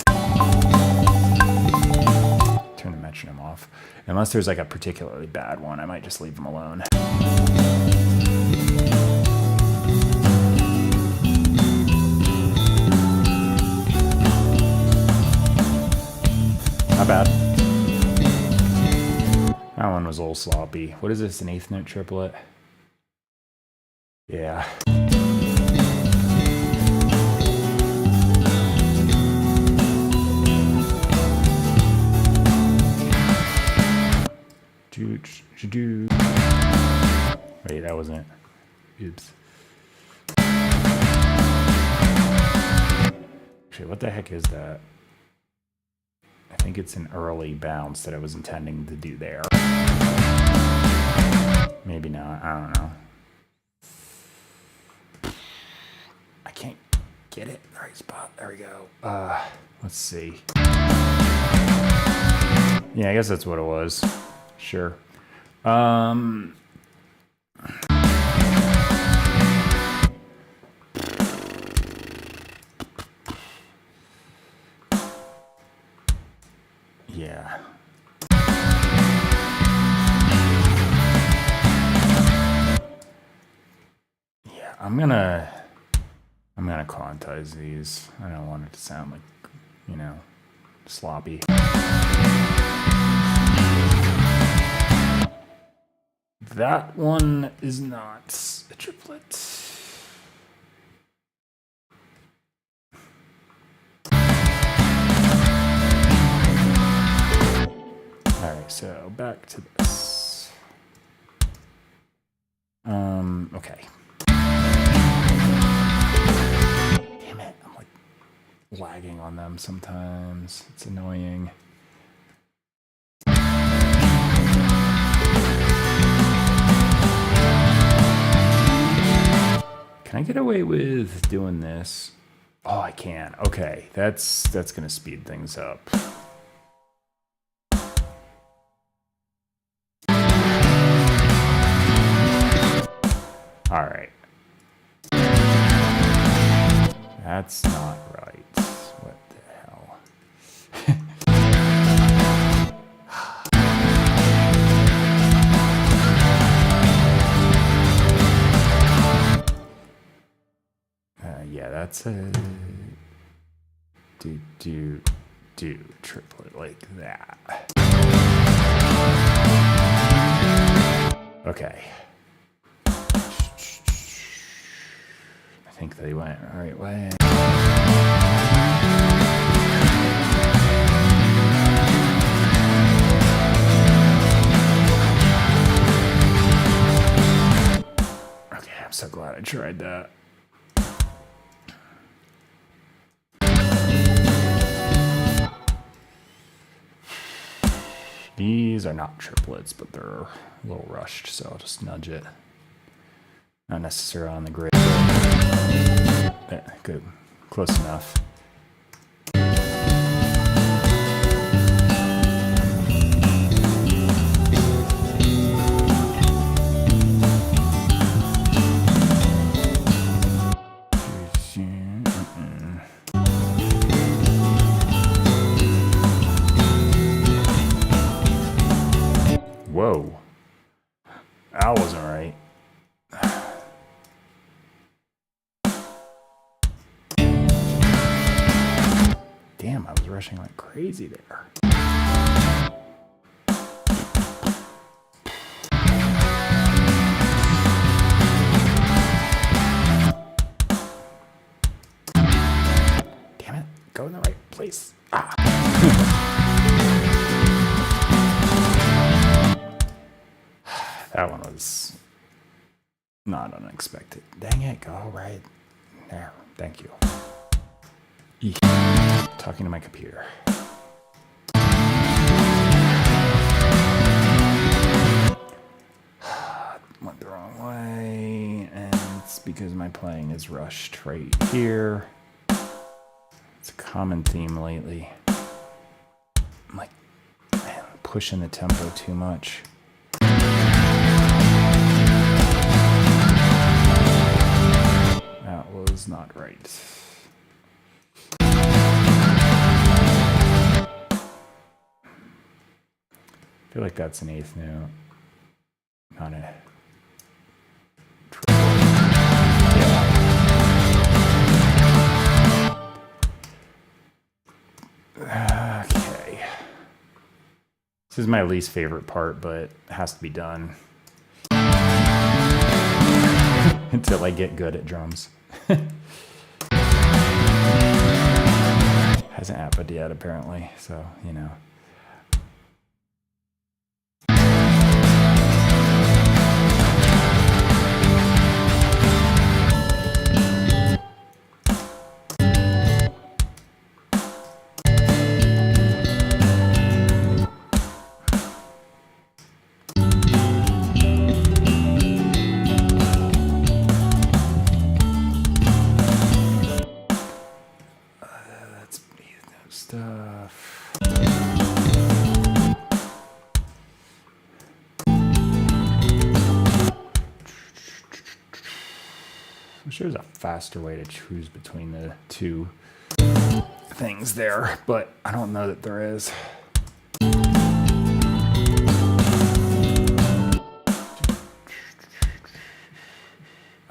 A: Turn the metronome off. Unless there's like a particularly bad one, I might just leave them alone. Not bad. That one was a little sloppy. What is this, an eighth note triplet? Yeah. Wait, that wasn't. Oops. Actually, what the heck is that? I think it's an early bounce that I was intending to do there. Maybe not. I don't know. I can't get it in the right spot. There we go. Let's see. Yeah, I guess that's what it was. Sure. Yeah. Yeah, I'm gonna quantize these. I don't want it to sound like, you know, sloppy. That one is not a triplet. All right, so back to this. Okay. Damn it, I'm like lagging on them sometimes. It's annoying. Can I get away with doing this? Oh, I can. Okay, that's gonna speed things up. All right. That's not right. What the hell? Yeah, that's a do triplet like that. Okay. I think they went the right way. Okay, I'm so glad I tried that. These are not triplets, but they're a little rushed, so I'll just nudge it. Not necessarily on the grid. Good. Close enough. Whoa. That wasn't right. Damn, I was rushing like crazy there. Damn it, go in the right place. Ah. That one was not unexpected. Dang it, go right there. Thank you. Eek. Talking to my computer. Went the wrong way, and it's because my playing is rushed right here. It's a common theme lately. I'm like, man, pushing the tempo too much. That was not right. I feel like that's an eighth note. Not a triple. Yeah. Okay. This is my least favorite part, but it has to be done. Until I get good at drums. Hasn't happened yet, apparently, so, you know. Stuff. I'm sure there's a faster way to choose between the two things there, but I don't know that there is.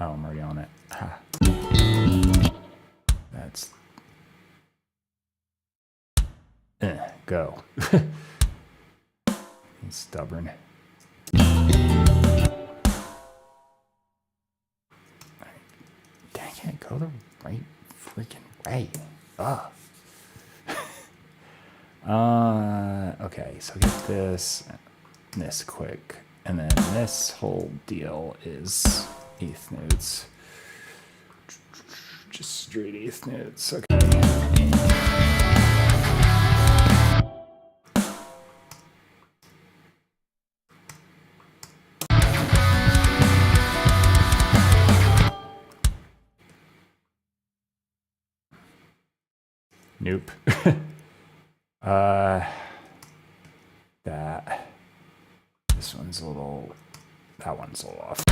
A: Oh, I'm already on it. Ha. That's Go. He's stubborn. Dang it, go the right freaking way. Ugh. Okay, so get this quick, and then this whole deal is eighth notes. Just straight eighth notes. Okay. Nope. That. This one's a little. That one's a little off.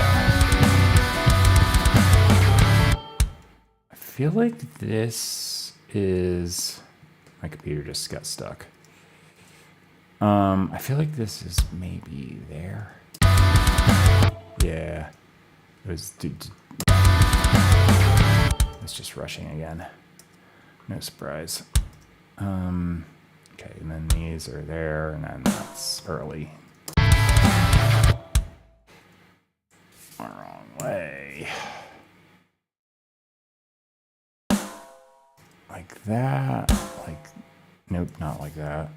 A: I feel like this is. My computer just got stuck. I feel like this is maybe there. Yeah. It was. It's just rushing again. No surprise. Okay, and then these are there, and then that's early. Wrong way. Like that. Like, nope, not like that.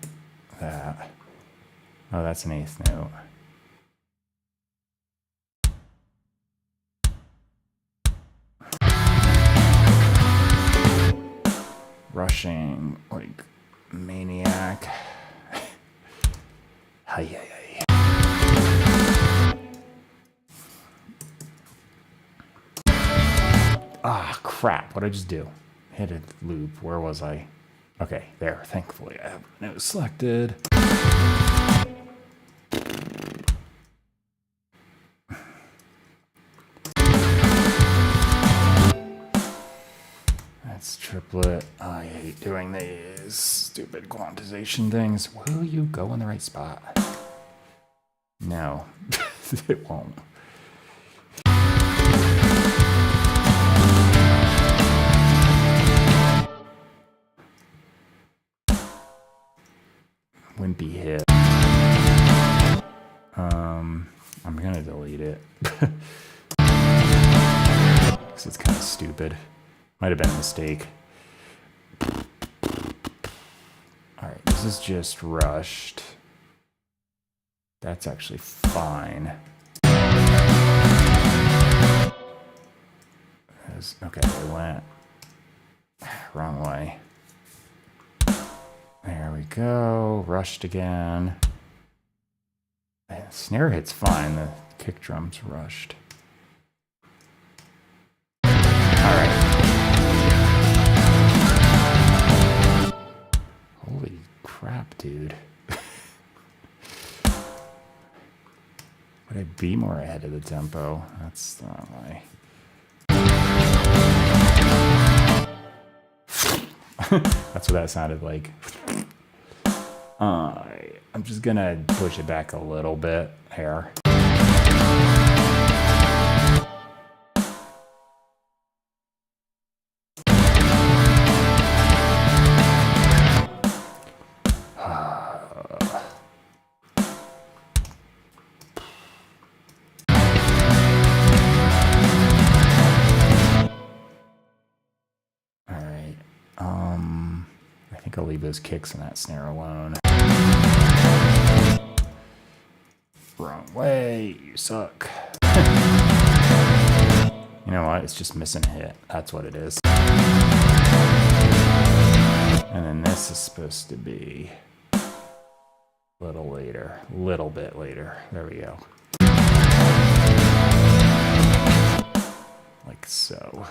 A: That. Oh, that's an eighth note. Rushing like maniac. Hi. Ah, crap. What'd I just do? Hit a loop. Where was I? Okay, there. Thankfully, I have no selected. That's triplet. I hate doing these stupid quantization things. Will you go in the right spot? No, it won't. Wimpy hit. I'm gonna delete it. Because it's kind of stupid. Might have been a mistake. Alright, this is just rushed. That's actually fine. Okay, it went wrong way. There we go. Rushed again. The snare hit's fine. The kick drum's rushed. Alright. Holy crap, dude. Would I be more ahead of the tempo? That's the wrong way. That's what that sounded like. I'm just gonna push it back a little bit here. I think I'll leave those kicks and that snare alone. Wrong way, you suck. You know what? It's just missing a hit. That's what it is. And then this is supposed to be a little later. A little bit later. There we go. Like so.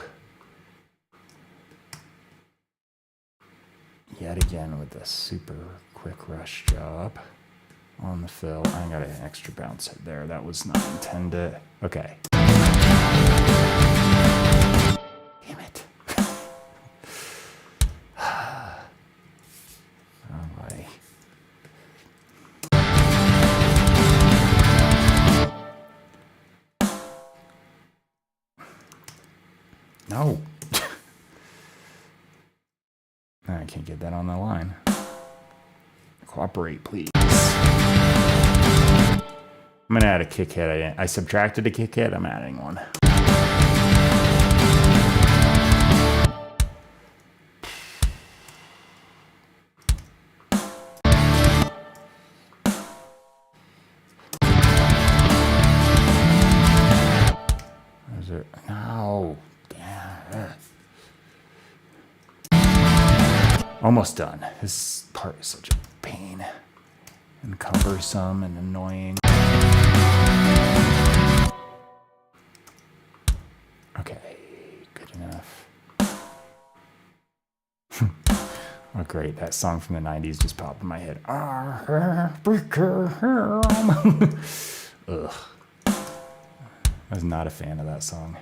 A: Yet again with the super quick rush job on the fill. I got an extra bounce hit there. That was not intended. Okay. Damn it. Wrong way. No. I can't get that on the line. Cooperate, please. I'm gonna add a kick hit. I subtracted a kick hit. I'm adding one. Is it? No. Damn. Almost done. This part is such a pain and cumbersome and annoying. Okay, good enough. Oh, great. That song from the 90s just popped in my head. Ugh. I was not a fan of that song.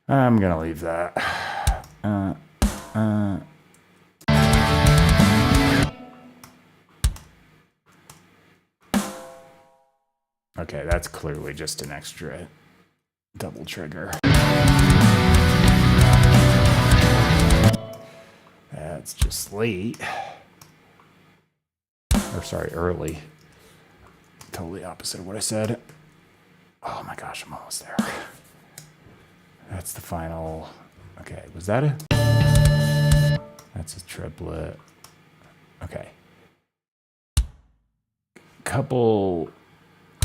A: I'm gonna leave that. Okay, that's clearly just an extra double trigger. That's just late. Or sorry, early. Totally opposite of what I said. Oh my gosh, I'm almost there. That's the final. Okay, was that it? That's a triplet. Okay. Couple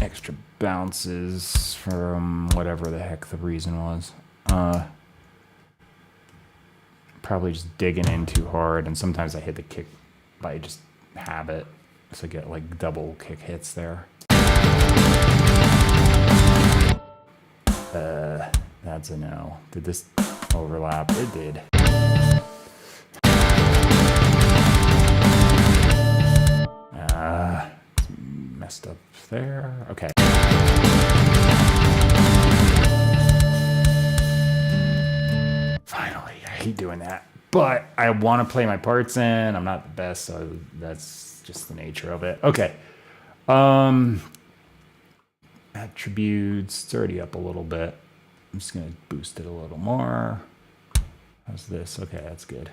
A: extra bounces from whatever the heck the reason was. Probably just digging in too hard, and sometimes I hit the kick by just habit, so I get like double kick hits there. That's a no. Did this overlap? It did. Messed up there. Okay. Finally, I hate doing that. But I want to play my parts in. I'm not the best, so that's just the nature of it. Okay. Attributes, it's already up a little bit. I'm just going to boost it a little more. How's this? Okay, that's good.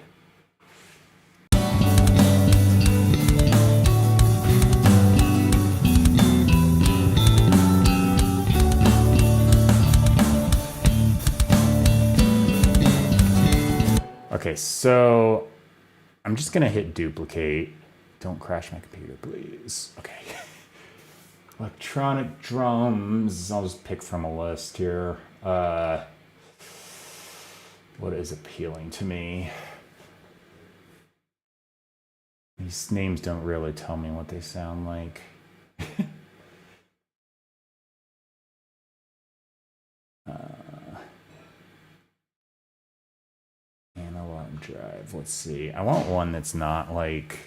A: Okay, so I'm just going to hit duplicate. Don't crash my computer, please. Okay. Electronic drums. I'll just pick from a list here. What is appealing to me? These names don't really tell me what they sound like. Analog drive. Let's see. I want one that's not like.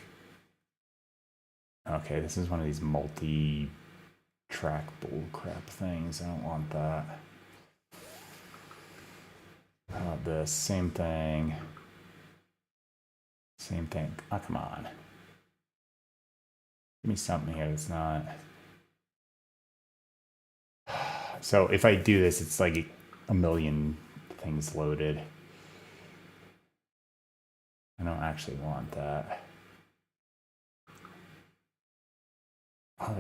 A: Okay, this is one of these multi-track bullcrap things. I don't want that. How about this? Same thing. Same thing. Oh, come on. Give me something here that's not. So if I do this, it's like a million things loaded. I don't actually want that. Oh,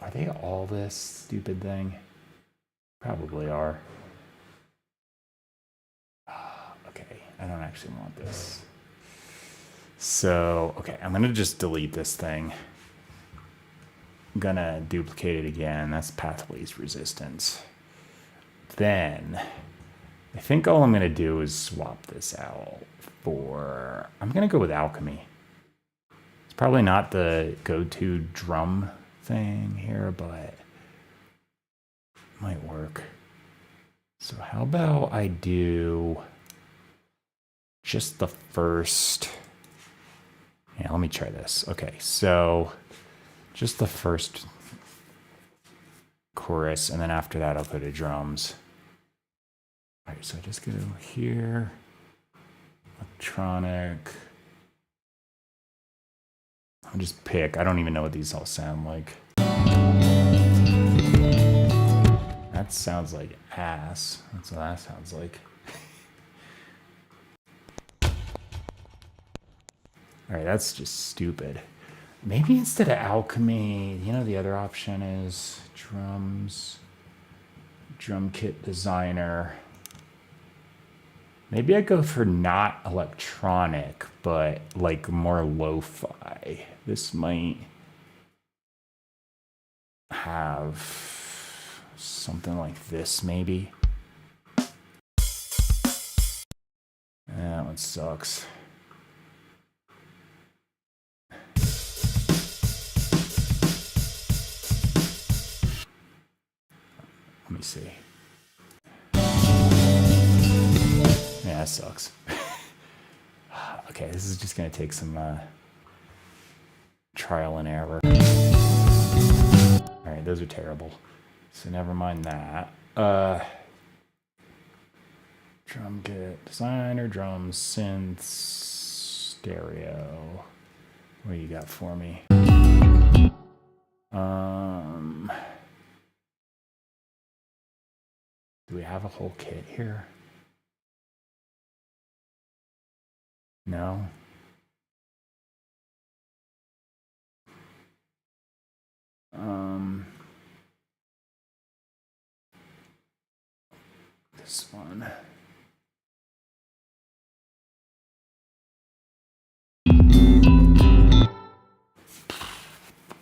A: are they all this stupid thing? Probably are. Okay, I don't actually want this. So, okay, I'm gonna just delete this thing. I'm gonna duplicate it again. That's pathways resistance. Then, I think all I'm gonna do is swap this out for, I'm gonna go with alchemy. It's probably not the go-to drum thing here, but it might work. So how about I do just the first. Yeah, let me try this. Okay, so just the first chorus, and then after that I'll go to drums. All right, so I just go here, electronic. I'll just pick. I don't even know what these all sound like. That sounds like ass. That's what that sounds like. All right, that's just stupid. Maybe instead of alchemy, you know, the other option is drums, drum kit designer. Maybe I go for not electronic, but like more lo-fi. This might have something like this, maybe. That one sucks. Let me see. Yeah, that sucks. Okay, this is just gonna take some trial and error. All right, those are terrible. So never mind that. Drum kit designer, drums, synths, stereo. What do you got for me? Do we have a whole kit here? No. This one.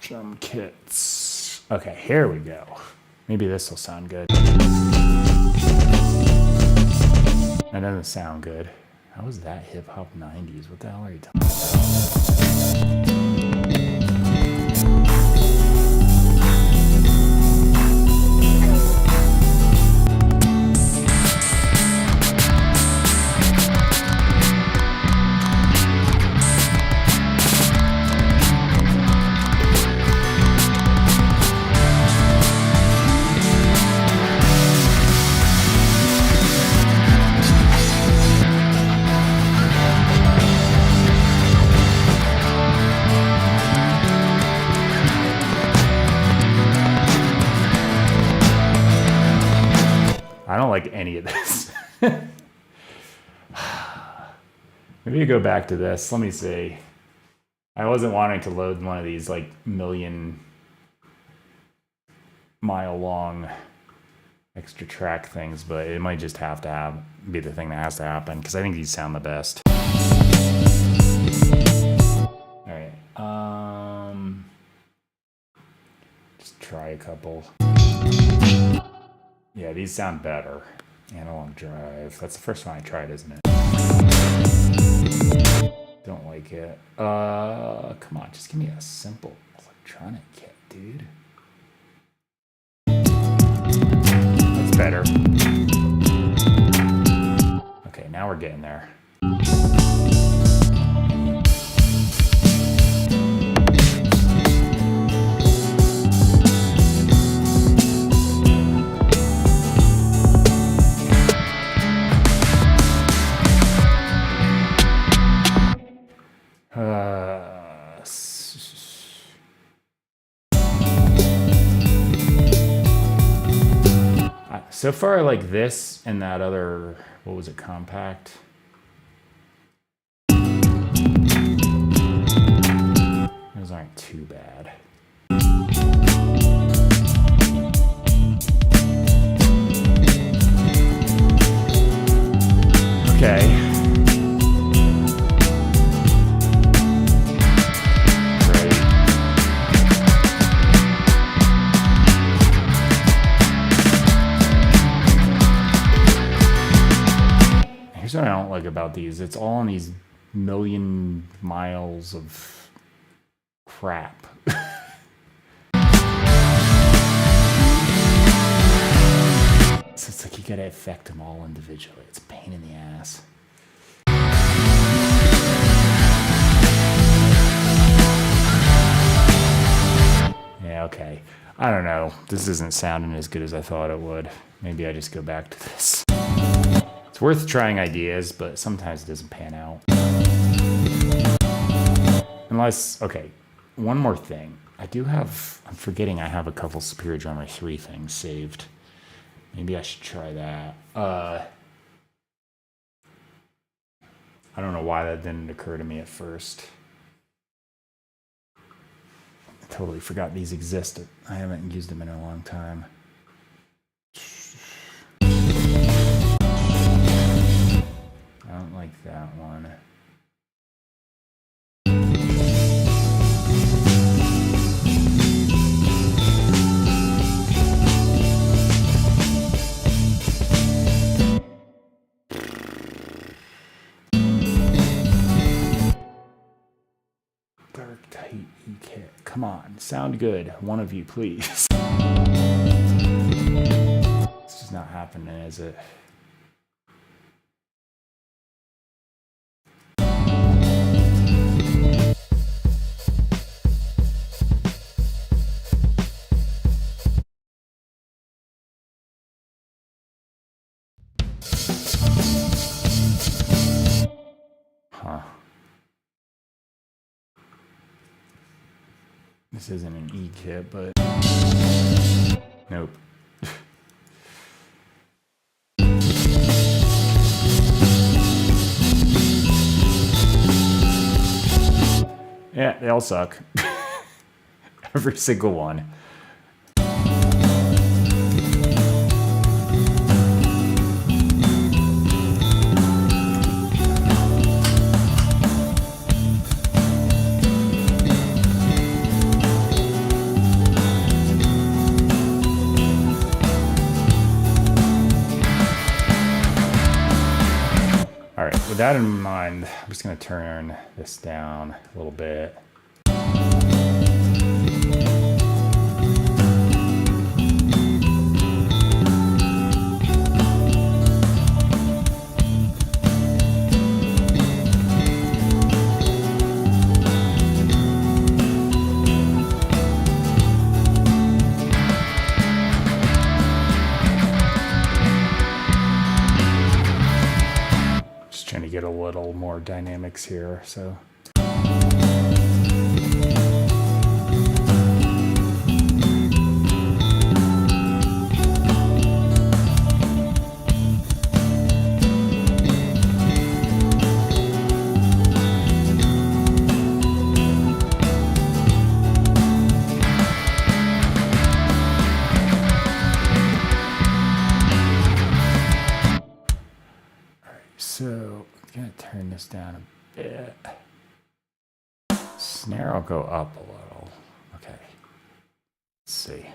A: Drum kits. Okay, here we go. Maybe this will sound good. That doesn't sound good. How was that hip hop 90s? What the hell are you talking I don't like any of this. Maybe go back to this. Let me see. I wasn't wanting to load one of these like 1,000,000-mile long extra track things, but it might just have to be the thing that has to happen because I think these sound the best. All right. Just try a couple. Yeah, these sound better. Analog drive. That's the first one I tried, isn't it? Don't like it. Come on, just give me a simple electronic kit, dude. That's better. Okay, now we're getting there. So far, I like this and that other, what was it, compact? Those aren't too bad. Okay. Here's what I don't like about these. It's all on these 1,000,000 miles of crap. So it's like you gotta affect them all individually. It's a pain in the ass. Yeah, okay. I don't know. This isn't sounding as good as I thought it would. Maybe I just go back to this. It's worth trying ideas, but sometimes it doesn't pan out. Unless, okay, one more thing. I'm forgetting I have a couple Superior Drummer 3 things saved. Maybe I should try that. I don't know why that didn't occur to me at first. I totally forgot these existed. I haven't used them in a long time. I don't like that one. Dark tight E kit. Come on, sound good. One of you, please. This is not happening, is it? Huh. This isn't an E kit, but nope. Yeah, they all suck. Every single one. With that in mind, I'm just going to turn this down a little bit. Trying to get a little more dynamics here, so. So I'm gonna turn this down a bit. Snare will go up a little. Okay. Let's see.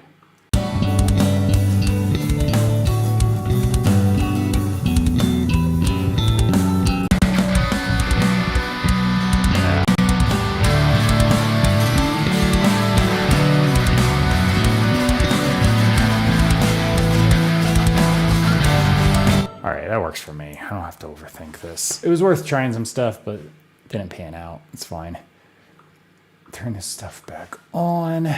A: That works for me. I don't have to overthink this. It was worth trying some stuff, but it didn't pan out. It's fine. Turn this stuff back on. All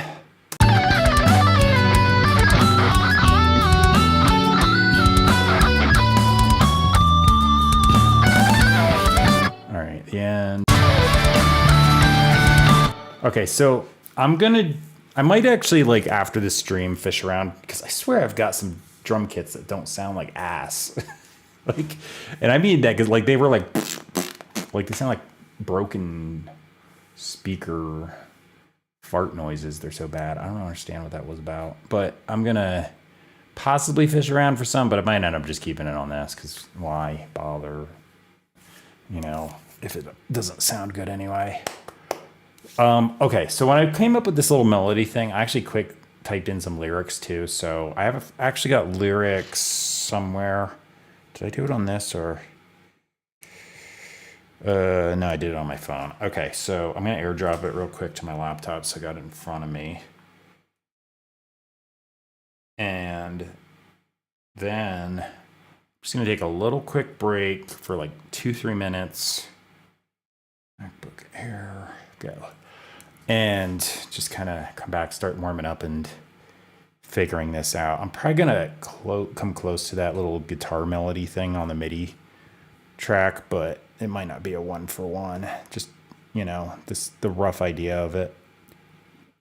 A: right, the end. Okay, so I might actually, like, after this stream, fish around, because I swear I've got some drum kits that don't sound like ass. Like, and I mean that because, like, they were like they sound like broken speaker fart noises. They're so bad. I don't understand what that was about. But I'm gonna possibly fish around for some, but I might end up just keeping it on this because why bother? You know, if it doesn't sound good anyway. Okay, so when I came up with this little melody thing, I actually typed in some lyrics too. So I have actually got lyrics somewhere. Did I do it on this or? No, I did it on my phone. Okay, so I'm going to airdrop it real quick to my laptop so I got it in front of me. And then I'm just going to take a little quick break for like 2-3 minutes. MacBook Air, go. And just kind of come back, start warming up and figuring this out. I'm probably gonna come close to that little guitar melody thing on the MIDI track, but it might not be a 1-for-1. Just, you know, the rough idea of it.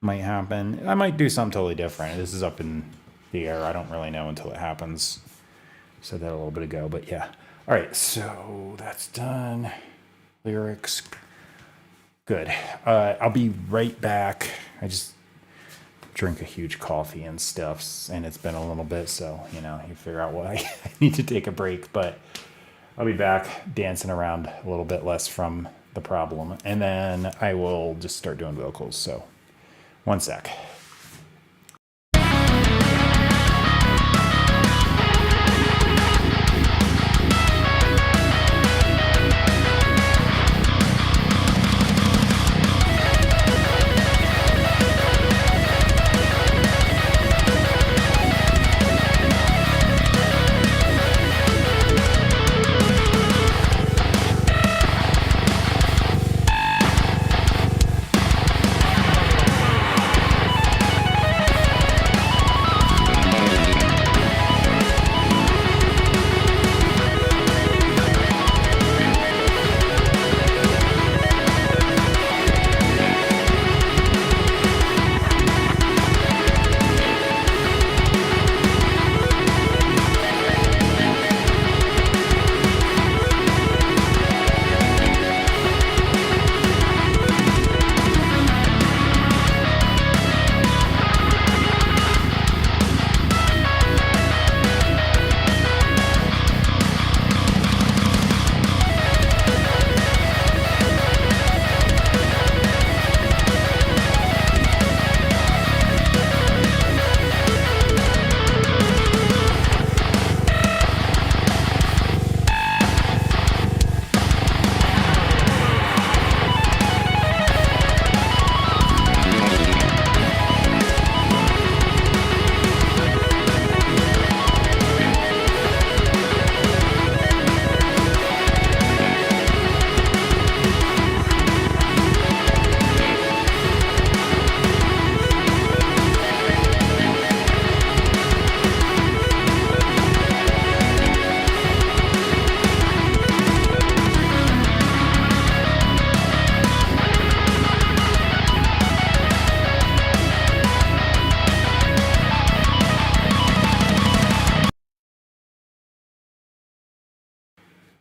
A: might happen. I might do something totally different. This is up in the air. I don't really know until it happens. Said that a little bit ago, but yeah. All right, so that's done. Lyrics. Good. I'll be right back. I just drink a huge coffee and stuff, and it's been a little bit, so you figure out why I need to take a break. But I'll be back dancing around a little bit less from the problem, and then I will just start doing vocals. So, one sec.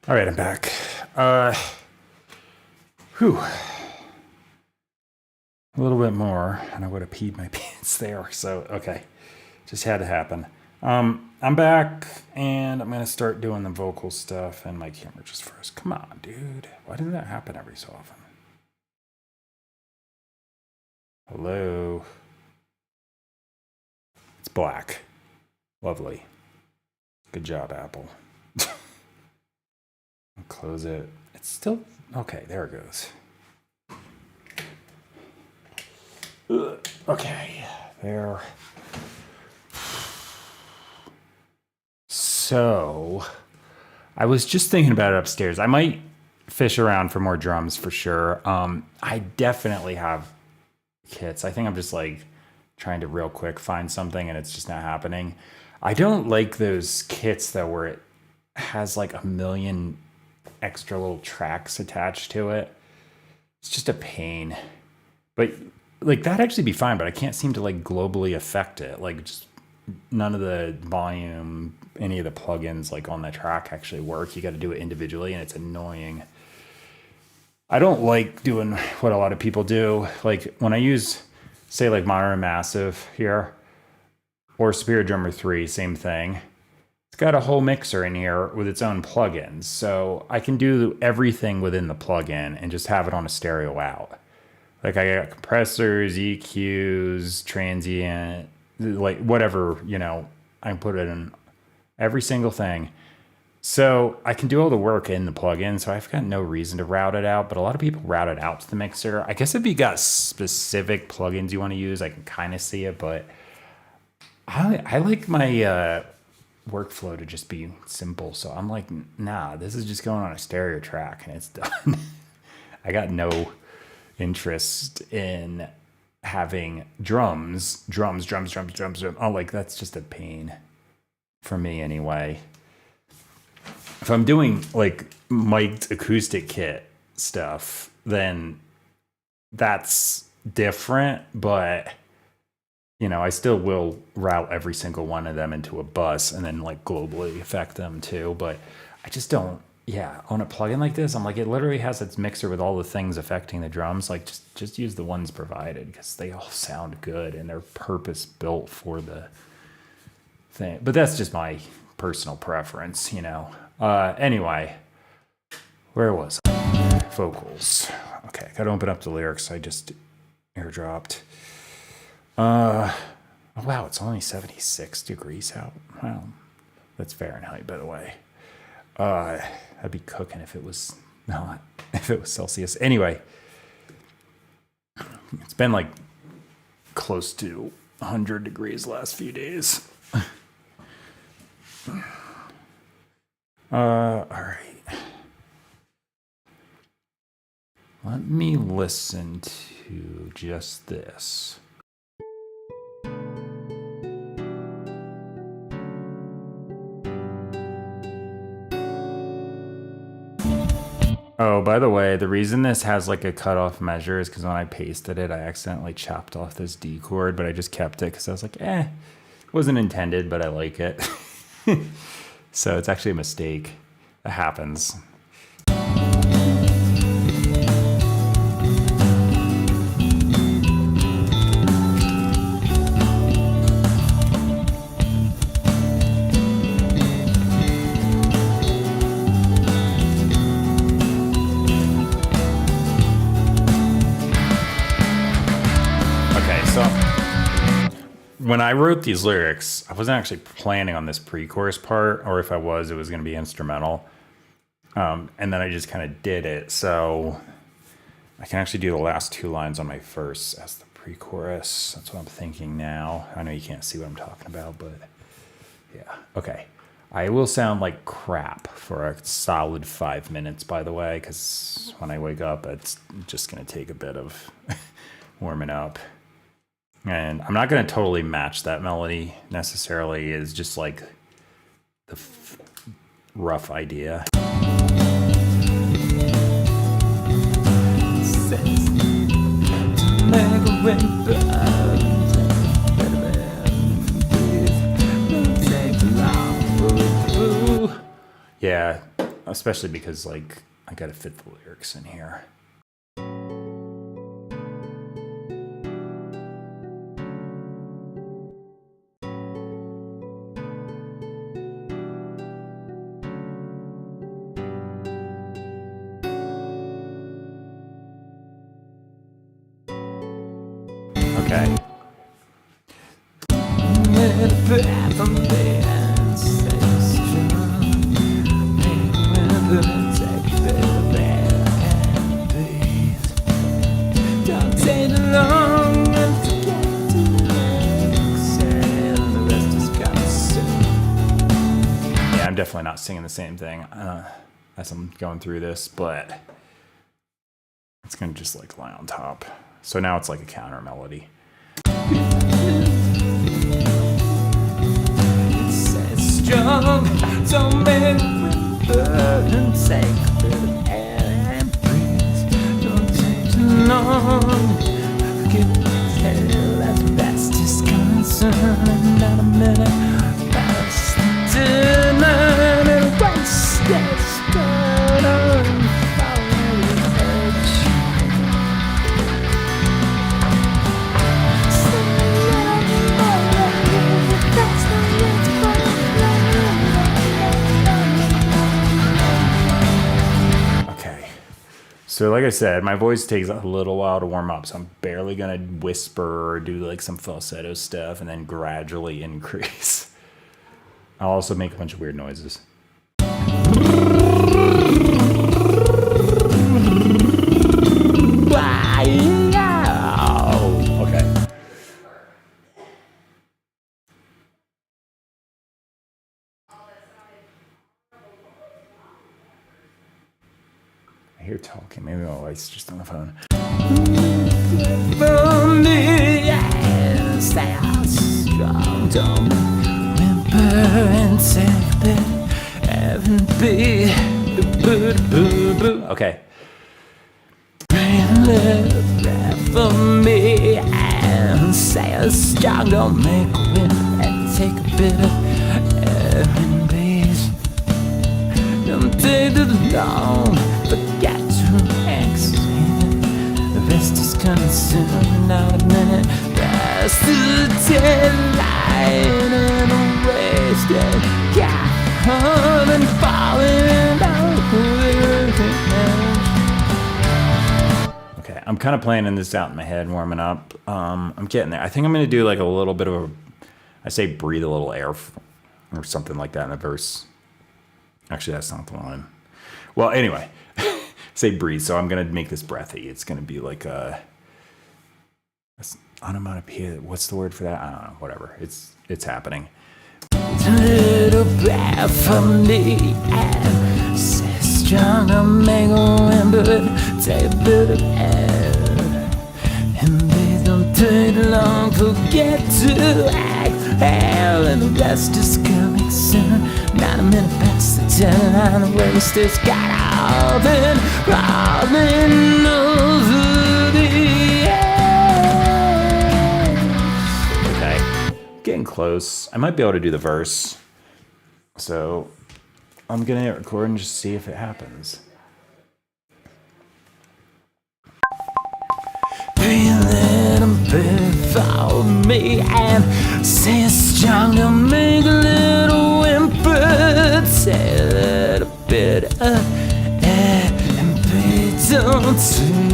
A: All right, I'm back. Whew. A little bit more, and I would have peed my pants there. So, okay. Just had to happen. I'm back, and I'm going to start doing the vocal stuff, and my camera just froze. Come on, dude. Why does that happen every so often? Hello. It's black. Lovely. Good job, Apple. I'll close it. It's still... Okay, there it goes. Ugh. Okay, there. So, I was just thinking about it upstairs. I might fish around for more drums for sure. I definitely have kits. I think I'm just like trying to real quick find something and it's just not happening. I don't like those kits though where it has like a million extra little tracks attached to it. It's just a pain. But like that'd actually be fine, but I can't seem to like globally affect it. Like just none of the volume, any of the plugins like on the track actually work. You got to do it individually and it's annoying. I don't like doing what a lot of people do. Like when I use, say like Modern Massive here or Superior Drummer 3, same thing. It's got a whole mixer in here with its own plugins. So I can do everything within the plugin and just have it on a stereo out. Like I got compressors, EQs, transient, like whatever, you know, I can put it in every single thing. So I can do all the work in the plugin, so I've got no reason to route it out, but a lot of people route it out to the mixer. I guess if you got specific plugins you want to use, I can kind of see it, but I like my workflow to just be simple. So I'm like, nah, this is just going on a stereo track and it's done. I got no interest in having drums. Oh, like that's just a pain for me anyway. If I'm doing like mic'd acoustic kit stuff, then that's different, but you know, I still will route every single one of them into a bus and then like globally affect them too. But I just don't, yeah, on a plugin like this, I'm like, it literally has its mixer with all the things affecting the drums. Like just use the ones provided because they all sound good and they're purpose built for the thing. But that's just my personal preference, you know. Anyway, where was I? Vocals. Okay, gotta open up the lyrics I just airdropped. Oh, wow, it's only 76 degrees out. Wow, that's Fahrenheit, by the way. I'd be cooking if it was not, if it was Celsius. Anyway, it's been like close to 100 degrees the last few days. All right. Let me listen to just this. Oh, by the way, the reason this has like a cutoff measure is because when I pasted it, I accidentally chopped off this D chord, but I just kept it because I was like, it wasn't intended, but I like it. So it's actually a mistake. It happens. When I wrote these lyrics, I wasn't actually planning on this pre-chorus part, or if I was, it was going to be instrumental. And then I just kind of did it. So I can actually do the last two lines on my verse as the pre-chorus. That's what I'm thinking now. I know you can't see what I'm talking about, but yeah. Okay. I will sound like crap for a solid 5 minutes, by the way, because when I wake up, it's just going to take a bit of warming up. And I'm not going to totally match that melody necessarily. It's just like the rough idea. Yeah, especially because like I got to fit the lyrics in here. Okay. Yeah, I'm definitely not singing the same thing as I'm going through this, but it's gonna just like lie on top. So now it's like a counter melody. Strong, don't make me burn, take a bit of air and breathe. Don't take too long. Forget the tale that's best is concerned. Not a minute past the dinner and wasted start on following edge. So like I said, my voice takes a little while to warm up, so I'm barely gonna whisper or do like some falsetto stuff and then gradually increase. I'll also make a bunch of weird noises. Okay. I hear talking. Maybe my wife's just on the phone. Okay.
B: for me and say a song, don't make a wind and take a bit of air and breeze. Don't take too long, forget to exhale. The rest is coming soon, not a minute. That's the daylight and a wasted got home and falling down.
A: Okay, I'm kind of planning this out in my head, warming up. I'm getting there. I think I'm going to do like a little bit of I say breathe a little air or something like that in a verse. Actually, that's not the one. Well, anyway, say breathe. So I'm going to make this breathy. It's going to be like a onomatopoeia. What's the word for that? I don't know. Whatever. It's happening.
B: A little breath from the air, say strong to make a wind, but take a bit of air. And they don't take long to get to exhale, and the rest is coming soon. Not a minute past the 10, and the waste is got all been rolling over the air.
A: Okay, getting close. I might be able to do the verse. So I'm going to hit record and just see if it happens.
B: Be a little bit for me and say a strong to make a little whimper. Say a little bit of air and be don't see.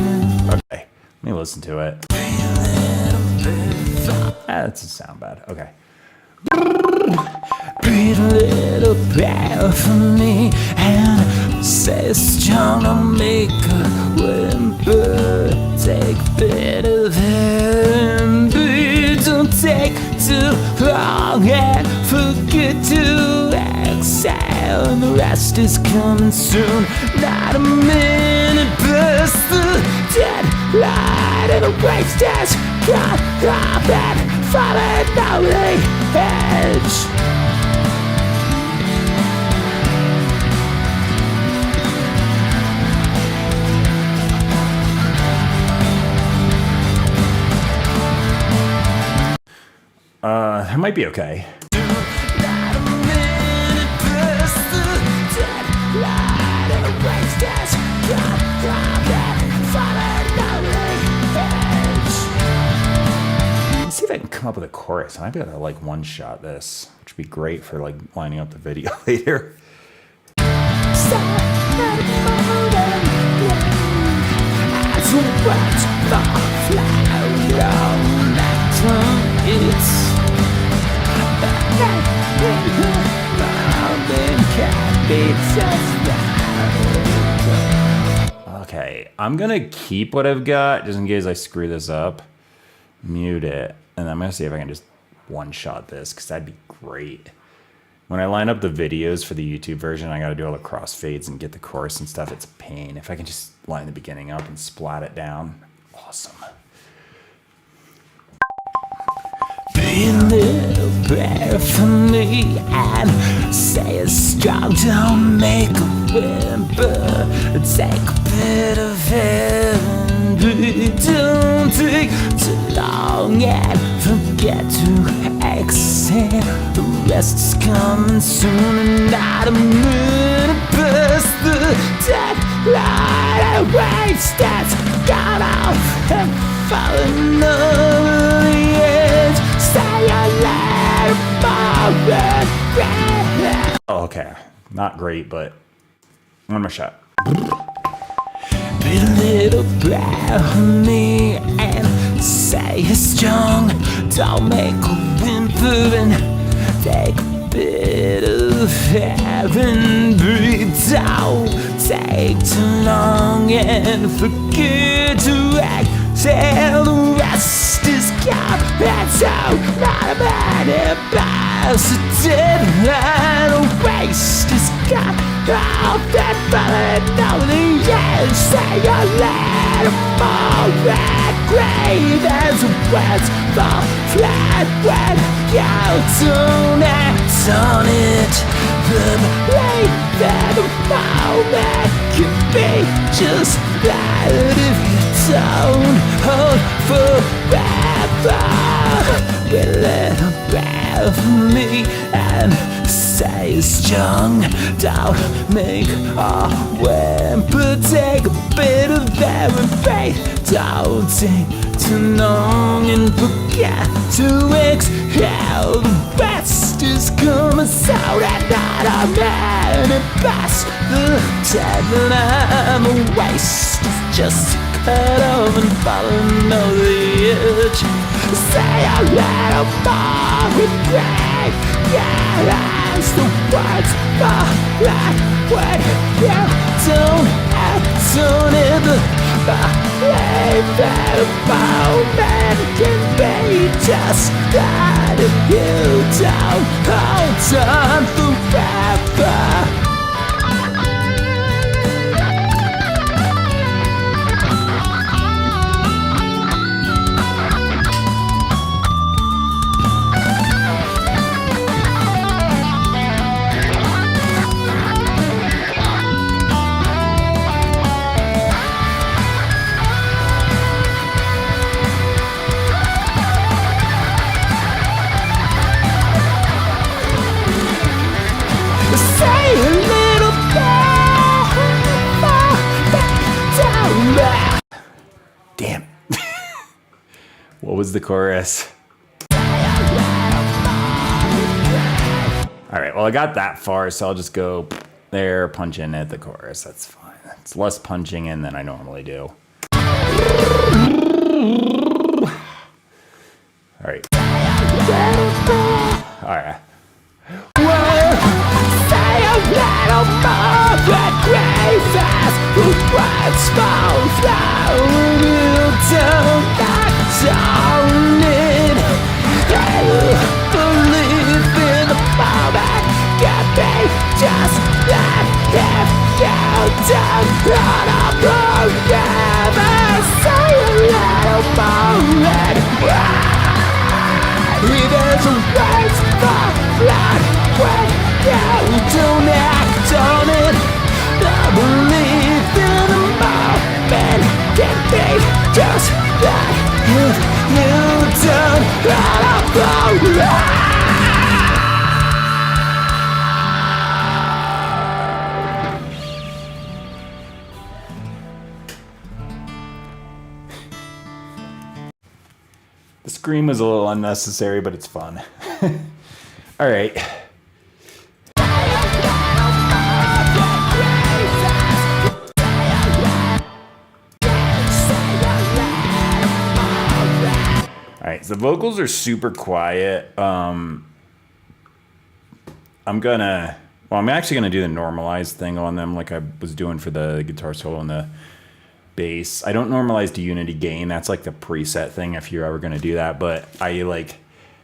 A: Okay, let me listen to it.
B: Be a little bit for
A: That doesn't sound bad. Okay.
B: breathe a little prayer for me and say strong to make a whimper. Take a bit of air and breathe. Don't take too long and forget to exhale. And the rest is coming soon. Not a minute past the deadline, and the waste has got off and falling down the edge.
A: That might be okay.
B: Not a minute past the deadline, and the waste has got off and falling down the edge.
A: Let's see if I can come up with a chorus. I might be able to like one-shot this, which would be great for like lining up the video later.
B: Stop the moment, as we watch the fly on that tongue, it's
A: Okay, I'm gonna keep what I've got just in case I screw this up. Mute it, and I'm gonna see if I can just one-shot this because that'd be great. When I line up the videos for the YouTube version, I gotta do all the crossfades and get the chorus and stuff. It's a pain. If I can just line the beginning up and splat it down, awesome.
B: Be a little prayer for me and say a strong don't make a whimper. Take a bit of air and breathe. Don't take too long and forget to exhale. The rest is coming soon, and not a minute past the deadline. A waste that's gone off and falling over the edge. Say a little more.
A: Oh, okay, not great, but one more shot.
B: Be a little prayer for me and say it's strong. Don't make a whimper and take a bit of air and breathe. Don't take too long and forget to exhale. The rest is gone. That's all. Not a minute past the deadline. A waste is gone. All that falling over the edge. Say a little more red grave as words fall flat when you don't act on it. Believe that the moment could be just right if you don't hold forever. Be a little bit for me and stay strong. Don't make a whimper. Take a bit of therapy. Don't take too long and forget to exhale. The best is coming out at night. I'm at it best. The deadline, the waste is just cut off and falling over the edge. Say a little more regret. Yeah, as the words fall like when you don't act on it. Believe that a moment can be just that if you don't hold on forever. Say a little down there.
A: Damn it. What was the chorus? All right, well, I got that far, so I'll just go there, punch in at the chorus. That's fine. It's less punching in than I normally do. All right. All right.
B: Say a little more than graces. Words fall down. You don't act on it. Believe in the moment. Can be just that if you don't run up forever. Say a little more and there's a words fall down when you don't act on it. I believe in the moment can be just that if you don't run up forever.
A: The scream was a little unnecessary, but it's fun. All right. All right, so the vocals are super quiet. I'm actually gonna do the normalized thing on them like I was doing for the guitar solo and the bass. I don't normalize to unity gain. That's like the preset thing if you're ever gonna do that, but I like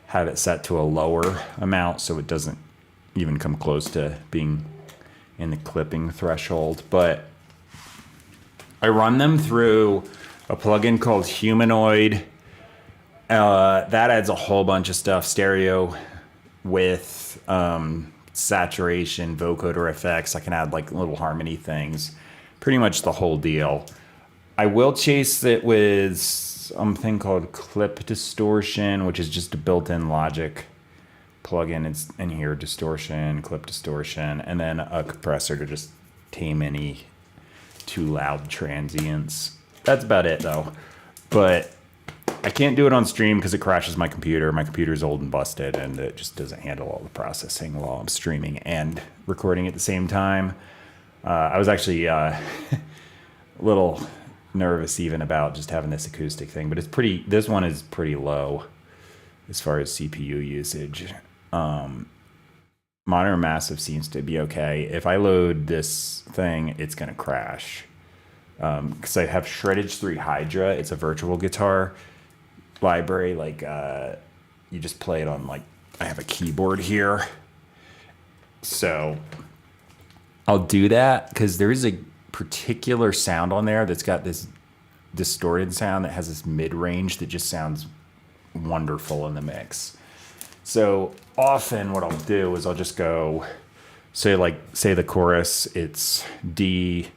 A: have it set to a lower amount so it doesn't even come close to being in the clipping threshold. But I run them through a plugin called Humanoid. That adds a whole bunch of stuff, stereo, width, saturation, vocoder effects. I can add like little harmony things, pretty much the whole deal. I will chase it with something called Clip Distortion, which is just a built-in Logic plugin. It's in here, distortion, clip distortion, and then a compressor to just tame any too loud transients. That's about it though. But I can't do it on stream because it crashes my computer. My computer's old and busted and it just doesn't handle all the processing while I'm streaming and recording at the same time. I was actually a little nervous even about just having this acoustic thing, but this one is pretty low as far as CPU usage. Monitor Massive seems to be okay. If I load this thing, it's gonna crash. Because I have Shreddage 3 Hydra. It's a virtual guitar library. Like you just play it on, like, I have a keyboard here. So I'll do that because there is a particular sound on there that's got this distorted sound that has this mid-range that just sounds wonderful in the mix. So often what I'll do is I'll just go, say the chorus, it's D,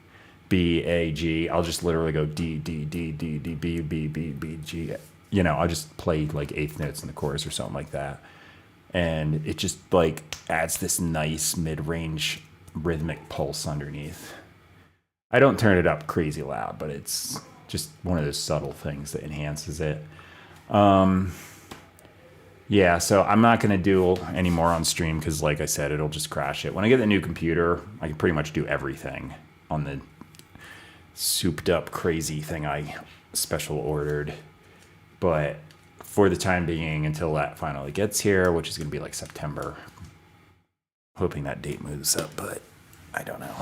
A: B, A, G. I'll just literally go D, D, D, D, D, B, B, B, B, G. You know, I'll just play like eighth notes in the chorus or something like that. And it just like adds this nice mid-range rhythmic pulse underneath. I don't turn it up crazy loud, but it's just one of those subtle things that enhances it. Yeah, so I'm not going to do any more on stream because, like I said, it'll just crash it. When I get the new computer, I can pretty much do everything on the souped up crazy thing I special ordered. But for the time being, until that finally gets here, which is going to be like September, hoping that date moves up, but I don't know.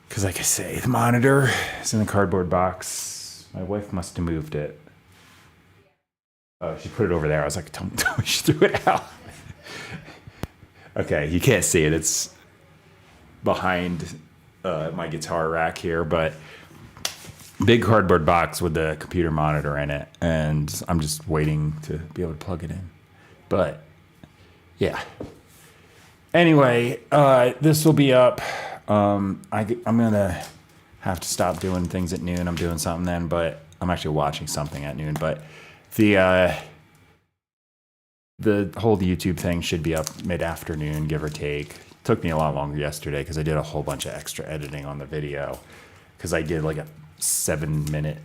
A: Because like I say, the monitor is in the cardboard box. My wife must have moved it. Oh, she put it over there. I was like, tell me she threw it out. Okay, you can't see it. It's behind my guitar rack here, but big cardboard box with the computer monitor in it, and I'm just waiting to be able to plug it in. But yeah. Anyway, this will be up. I'm gonna have to stop doing things at noon. I'm doing something then, but I'm actually watching something at noon. But the whole YouTube thing should be up mid-afternoon, give or take. Took me a lot longer yesterday because I did a whole bunch of extra editing on the video. Because I did like a 7-minute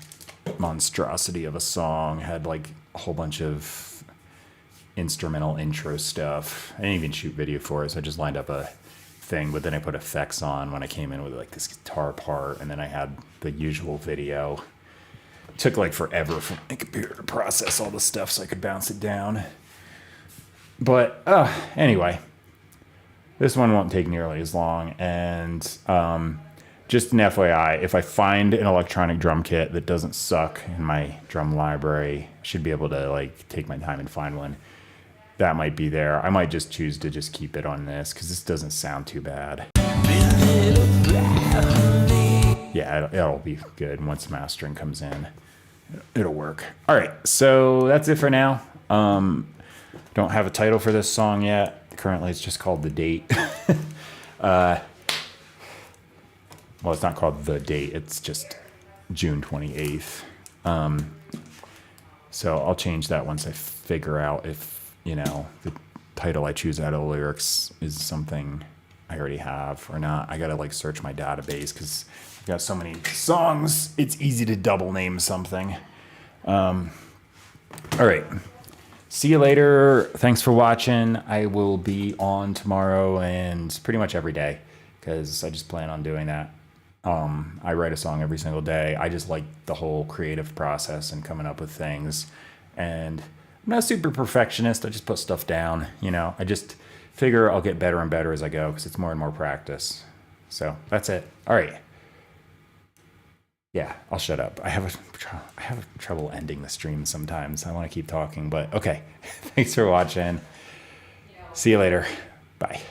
A: monstrosity of a song, had like a whole bunch of instrumental intro stuff. I didn't even shoot video for it, so I just lined up a thing, but then I put effects on when I came in with like this guitar part, and then I had the usual video. It took like forever for my computer to process all the stuff so I could bounce it down. But anyway, this one won't take nearly as long, and just an FYI, if I find an electronic drum kit that doesn't suck in my drum library, I should be able to like take my time and find one. That might be there. I might just choose to just keep it on this because this doesn't sound too bad. Yeah, it'll be good once mastering comes in. It'll work. All right, so that's it for now. Don't have a title for this song yet. Currently, it's just called The Date. Well, it's not called The Date. It's just June 28th. So I'll change that once I figure out if, you know, the title I choose out of the lyrics is something I already have or not. I gotta like search my database because I've got so many songs. It's easy to double name something. All right. See you later. Thanks for watching. I will be on tomorrow and pretty much every day because I just plan on doing that. I write a song every single day. I just like the whole creative process and coming up with things. And I'm not a super perfectionist. I just put stuff down, you know. I just figure I'll get better and better as I go because it's more and more practice. So that's it. All right. Yeah, I'll shut up. I have trouble ending the stream sometimes. I want to keep talking, but okay. Thanks for watching. See you later. Bye.